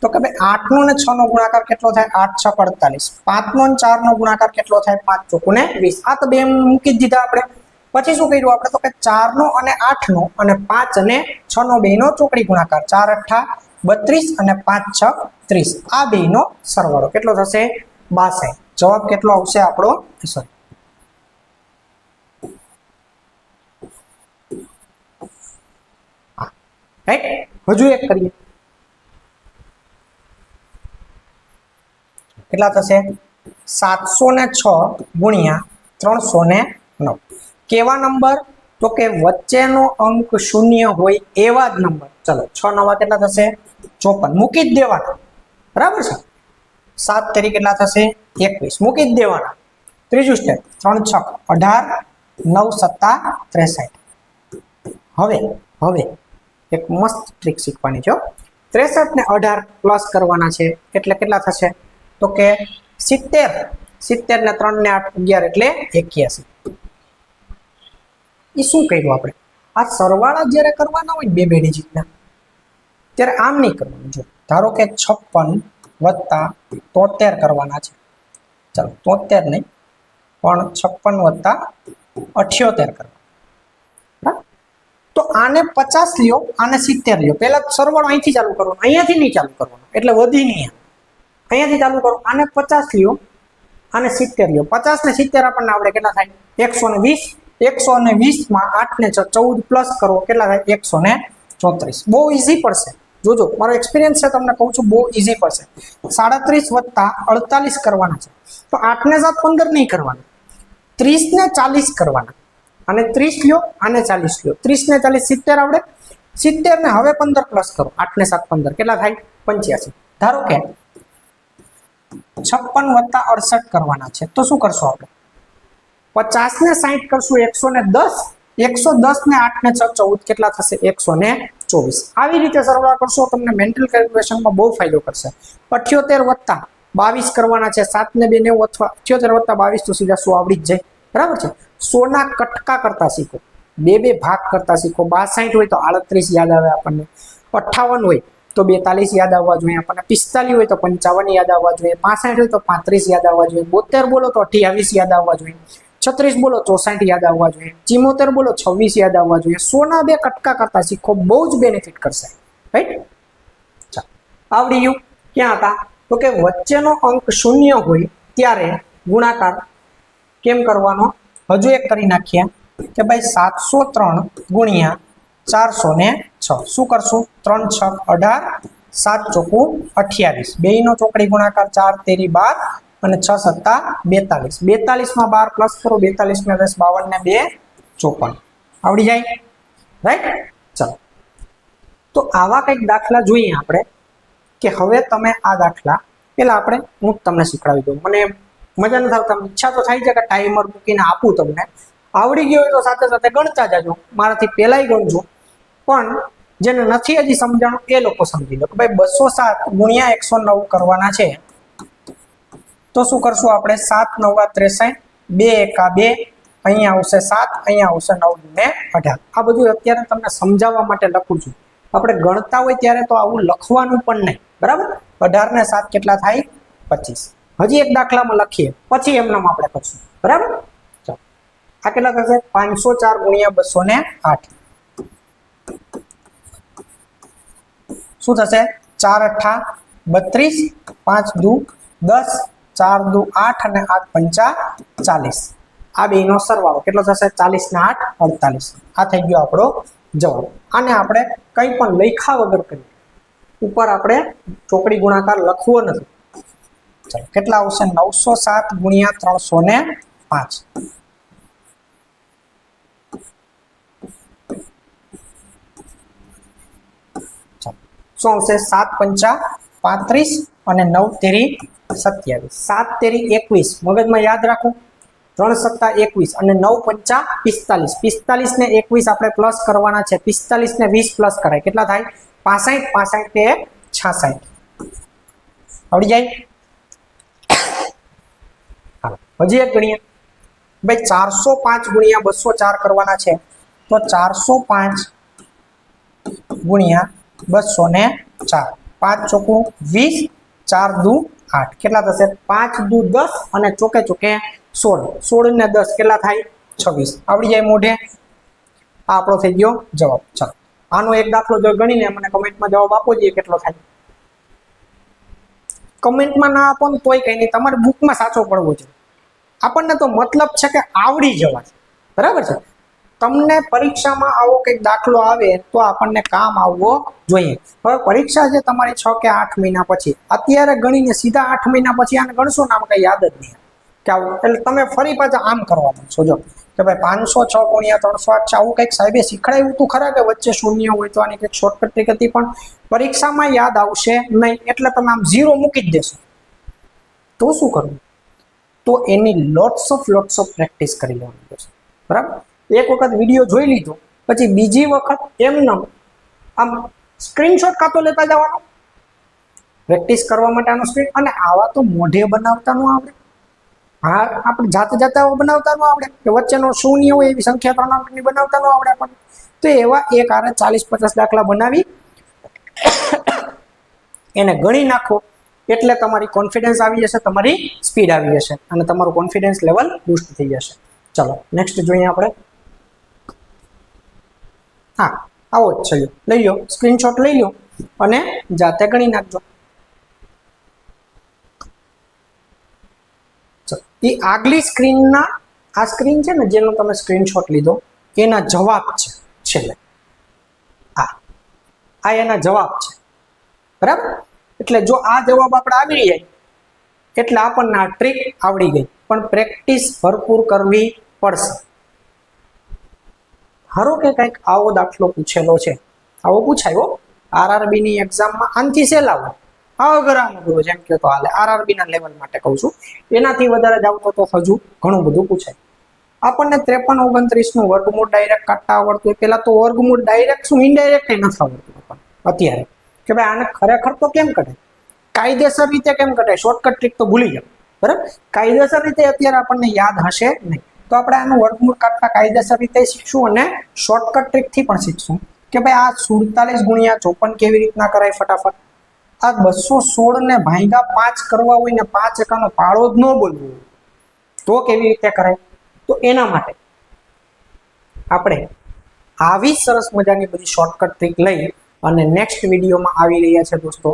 તો કે ભાઈ 8 નો ને 6 નો ગુણાકાર કેટલો થાય? 8 6 48. 5 નો ને 4 નો ગુણાકાર કેટલો થાય? 5 ચોકુ ને 20. આ તો બે મૂકી જ દીધા આપણે. પછી શું કર્યું આપણે તો કે 4 નો અને 8 નો અને 5 અને 6 નો બેનો ચોકડી ગુણાકાર. 4 8 32 અને 5 6 30. આ બેનો સરવાળો કેટલો થશે? 62. જવાબ કેટલો આવશે આપણો? Sorry right. હજુ એક કરીએ. કેટલા થશે? 706 ગુણ્યા 309. કેવા નંબર તો કે વચ્ચેનો અંક શૂન્ય હોય એવા જ નંબર. ચલો 6 નવા કેટલા થશે? 54. મૂકી જ દેવાના, બરાબર છે. 7 તરી કેટલા થશે? 21. મૂકી જ દેવાના. ત્રીજું સ્ટેપ 3 6 18 9 7 63. હવે એક મસ્ત ટ્રીક શીખવાની છે. 63 ને 18 પ્લસ કરવાના છે એટલે કેટલા થશે તો કે 70. 70 ને 3 ને 8 11 એટલે 81. એ શું કર્યું આપણે? આ સરવાળા જ્યારે કરવાના હોય બે ડિજિટના ત્યારે આમ નહીં કરવાનું. જો ધારો કે 56 વત્તા 73 કરવાના છે. ચાલો 73 નહીં પણ 56 વત્તા 78 કરવા. તો આને 50 લ્યો, આને 70 લ્યો. પહેલા સરવાળો અહીંથી ચાલુ કરવાનો, અહીંયાથી નહીં ચાલુ કરવાનો એટલે વધી નહીં. અહીંયાથી ચાલુ કરો. આને 50 લ્યો, આને 70 લ્યો. 50 ને 70 આપણને આવડે કેટલા થાય? 120. 120 માં 8 ને 6 14 પ્લસ કરો કેટલા થાય? 134. બહુ ઈઝી પડશે. જોજો મારો એક્સપિરિયન્સ છે, તમને કહું છું બહુ ઈઝી પડશે. 37 વત્તા 48 કરવાના છે તો 8 ને 7 15 નહીં કરવાના, 30 ને 40 કરવાના. અને 30 લ્યો, આને 40 લ્યો. 30 ને 40 70 આવડે. 70 ને હવે 15 પ્લસ કરો. 8 ને 7 15 કેટલા થાય? 85. ધારો કે 56 વત્તા 68 કરવાના છે તો શું કરશું આપણે? 50 ને 60 કરશું 110. 110 ને 8 ને 6 14 કેટલા થશે? 124. આવી રીતે સરવાળા કરશો તમને મેન્ટલ કેલ્ક્યુલેશનમાં બહુ ફાયદો કરશે. 78 વત્તા 22 કરવાના છે. 7 ને 2 90 અથવા 78 વત્તા 22 તો સીધા 100 આવડી જ જાય, બરાબર છે. 100 ના કટકા કરતા શીખો, બે ભાગ કરતા શીખો. 62 હોય તો 38 યાદ આવે આપણને. 58 હોય તો 42 યાદ આવવા જોઈએ આપણને. 45 હોય તો 55 યાદ આવવા જોઈએ. 65 હોય તો 35 યાદ આવવા જોઈએ. 72 બોલો તો 28 યાદ આવવા જોઈએ. 36 બોલો 64 યાદ આવવા જોઈએ. 74 બોલો 26 યાદ આવવા જોઈએ. 100 ના બે કટકા કરતા શીખો, બહુ જ બેનિફિટ કરશે. રાઈટ, ચાલો આવડી ગયું. ક્યાં હતા તો કે વચ્ચેનો અંક શૂન્ય હોય ત્યારે ગુણાકાર કેમ કરવાનો? હજુ એક કરી નાખીએ કે ભાઈ 703 ગુણ્યા 406. શું કરશું? 3 6 18, 7 ચોકું 28. બેયનો ચોકડી ગુણાકાર 4 તેરી 12 અને 6 સત્તા 42. 42 માં 12 પ્લસ કરો. 42 ને 10 52 ને 2 54. આવડી જાય, રાઈટ. ચલો તો આવા કંઈક દાખલા જોઈએ આપણે કે હવે તમે આ દાખલા પેલા હું તમને શીખવાડી દઉં. મને મજા નથી આવતા, ઈચ્છા તો થાય છે કે ટાઈમર મૂકીને આપું તમને. આવડી ગયો હોય તો સાથે સાથે ગણતા જાજો, મારાથી પહેલાંય ગણજો. પણ જેને નથી હજી સમજાણું એ લોકો સમજી લો કે ભાઈ 207 ગુણ્યા 109 કરવાના છે તો શું કરશું આપણે? 7 9 63, 2 એકા 2, અહીંયા આવશે 7, અહીંયા આવશે 9 ને 18. આ બધું અત્યારે તમને સમજાવવા માટે લખું છું. આપણે ગણતા હોય ત્યારે તો આવું લખવાનું પણ નહીં, બરાબર. 18 ને 7 કેટલા થાય? 25. હજી એક દાખલામાં લખીએ પછી એમનામ આપણે કરશું, બરાબર. ચાલો આ કેટલા થશે? 504 ગુણ્યા 208. શું થશે? 4 8 32, 5 દુ 10, 4 દુ 8 અને 8 પંચા 40. આ બેનો સરવાળો કેટલો થશે? 40 ને 8 48. આ થઈ ગયો આપણો જવાબ. આને આપણે કંઈ પણ લખ્યા વગર કરીએ, ઉપર આપણે ચોકડી ગુણાકાર લખવો નથી. ચાલો કેટલા આવશે? 907 ગુણ્યા 305. શું આવશે? 7 પંચા 35 અને 9 તેરી 27. 7 તેરી 21 મગજમાં યાદ રાખો. 3 સત્તા 21 અને 9 પંચા 45. 45 ને 21 આપણે પ્લસ કરવાના છે. 45 ને 20 પ્લસ કરાય કેટલા થાય? 65. 65 ને 66 આવડી જાય. હાલો હજી એક ગણીએ ભાઈ. 405 ગુણ્યા 204 કરવાના છે. તો 405 ગુણ્યા 204. 5 ચોકું 20, 4 દુ 8 કેટલા થશે? 5 દુ 10 અને ચોકે ચોકે 16. 16 ને 10 કેટલા થાય? 26. આવડી જાય મોઢે. આ આપણો થઈ ગયો જવાબ. ચાલો આનો એક દાખલો જો ગણીને મને કમેન્ટમાં જવાબ આપો જોઈએ કેટલો થાય. કમેન્ટમાં ના આપો ને તોય કઈ નહીં, તમારે બુકમાં સાચો પડવો છે. આપણને તો મતલબ છે કે આવડી જવા, બરાબર છે. તમને પરીક્ષામાં આવો કંઈક દાખલો આવે તો આપણને કામ આવવો જોઈએ. હવે પરીક્ષા છે તમારી 6 કે 8 મહિના પછી. અત્યારે ગણીને સીધા 8 મહિના પછી આને ગણશો ને આમ કઈ યાદ જ નહીં કે આવું. એટલે તમે ફરી પાછા આમ કરવા માંગશો જો કે ભાઈ 506 ગુણ્યા 308 છે. આવું કંઈક સાહેબે શીખડાયું તું ખરા કે વચ્ચે શૂન્ય હોય તો આની કંઈક શોર્ટકટ ટ્રીક હતી, પણ પરીક્ષામાં યાદ આવશે નહીં. એટલે તમે આમ 0 મૂકી જ દેશો તો શું કરવું? તો એની લોટ્સ ઓફ પ્રેક્ટિસ કરી લેવાની છે, બરાબર. એક વખત વિડીયો જોઈ લીધો પછી બીજી વખત એમને આમ સ્ક્રીનશોટ કાતો લેતા જવાનો પ્રેક્ટિસ કરવા માટે આનો સ્ક્રીન. અને આવા તો મોઢે બનાવતા ન આવડે. હા આપણે જાતે જાતે બનાવતા ન આવડે કે વચ્ચેનો શૂન્ય હોય એવી સંખ્યા 3 અંકની બનાવતા ન આવડે આપણને. તો એવા એક આરે 40-50 દાખલા બનાવી એને ગણી નાખો એટલે તમારી કોન્ફિડન્સ આવી જશે, તમારી સ્પીડ આવી જશે અને તમારું કોન્ફિડન્સ લેવલ બૂસ્ટ થઈ જશે. ચલો નેક્સ્ટ જોઈએ આપણે. હા આવો જ છે, લઈ લો સ્ક્રીનશોટ લઈ લો અને જાતે ગણી નાખજો. એ આગલી સ્ક્રીનના આ સ્ક્રીન છે ને જેનો તમે સ્ક્રીનશોટ લીધો એના જવાબ છે છેલ્લે. આ એના જવાબ છે, બરાબર. એટલે જો આ જવાબ આપણે આવી જાય એટલે આપણને આ ટ્રીક આવડી ગઈ, પણ પ્રેક્ટિસ ભરપૂર કરવી પડશે. ધારો કે કંઈક આવો દાખલો પૂછેલો છે, આવો પૂછાયો આરઆરબી ની એક્ઝામમાં, આનથી સહેલા હોય અઘરા જેમ કે તો હાલે. આરઆરબી ના લેવલ માટે કહું છું, એનાથી વધારે જાવ તો હજુ ઘણું બધું પૂછાય. આપણને 53-29 નું વર્ગમૂળ ડાયરેક્ટ કાઢતા આવડતું હોય. પેલા તો વર્ગમૂળ ડાયરેક્ટ શું ઇનડાયરેક્ટ નથી આવડતું અત્યારે કે ભાઈ આને ખરેખર તો કેમ કઢાય, કાયદેસર રીતે કેમ કઢાય, શોર્ટકટ ટ્રીક તો ભૂલી જાવ, બરાબર. કાયદેસર રીતે અત્યારે આપણને યાદ હશે નહીં, તો આપણે આનું વર્ગમૂળ કાઢતા કાયદેસર રીતે શીખશું અને શોર્ટકટ ટ્રીક થી પણ શીખશું કે ભાઈ આ 47 ગુણ્યા 54 કેવી રીતના કરાય ફટાફટ. આ 216 ને ભાગ્યા 5 કરવા હોય ને 5 એકાનો પાળો જ ન બોલવો તો કેવી રીતે કરાય. તો એના માટે આપણે આવી સરસ મજાની બધી શોર્ટકટ ટ્રીક લઈ અને નેક્સ્ટ વિડીયોમાં આવી રહ્યા છે દોસ્તો.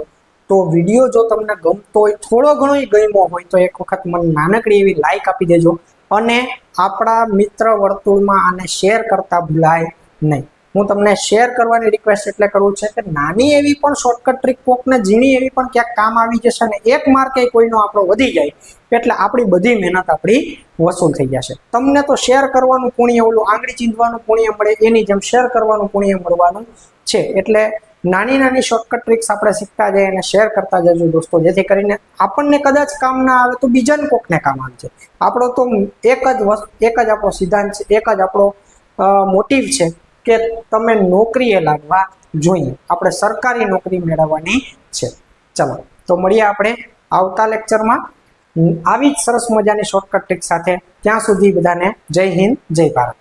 તો વિડીયો જો તમને ગમતો હોય, થોડો ઘણો ગમ્યો હોય તો એક વખત મને નાનકડી એવી લાઈક આપી દેજો અને આપણા મિત્ર વર્તુળમાં આને શેર કરતા ભૂલાય નહીં. હું તમને શેર કરવાની રિક્વેસ્ટ એટલે કરું છું કે નાની એવી પણ શોર્ટકટ ટ્રીક કોકને ઝીણી એવી પણ ક્યાંક કામ આવી જશે અને એક માર્ક કોઈનો આપણો વધી જાય એટલે આપણી બધી મહેનત આપણી વસૂલ થઈ જશે. તમને તો શેર કરવાનું પુણ્ય, ઓલું આંગળી ચીંધવાનું પુણ્ય મળે એની જેમ શેર કરવાનું પુણ્ય મળવાનું છે. એટલે નાની નાની શોર્ટકટ ટ્રીક્સ આપણે શીખતા જઈએ અને શેર કરતા જજો દોસ્તો, જેથી કરીને આપણને કદાચ કામ ના આવે તો બીજાને કોકને કામ આવશે. આપણો તો એક જ આપણો સિદ્ધાંત છે, એક જ આપણો મોટિવ છે કે તમે નોકરીએ લાગવા જોઈએ. આપણે સરકારી નોકરી મેળવવાની છે. ચલો તો મળીએ આપણે આવતા લેક્ચરમાં આવી જ સરસ મજાની શોર્ટકટ ટ્રીક સાથે. ત્યાં સુધી બધાને જય હિન્દ, જય ભારત.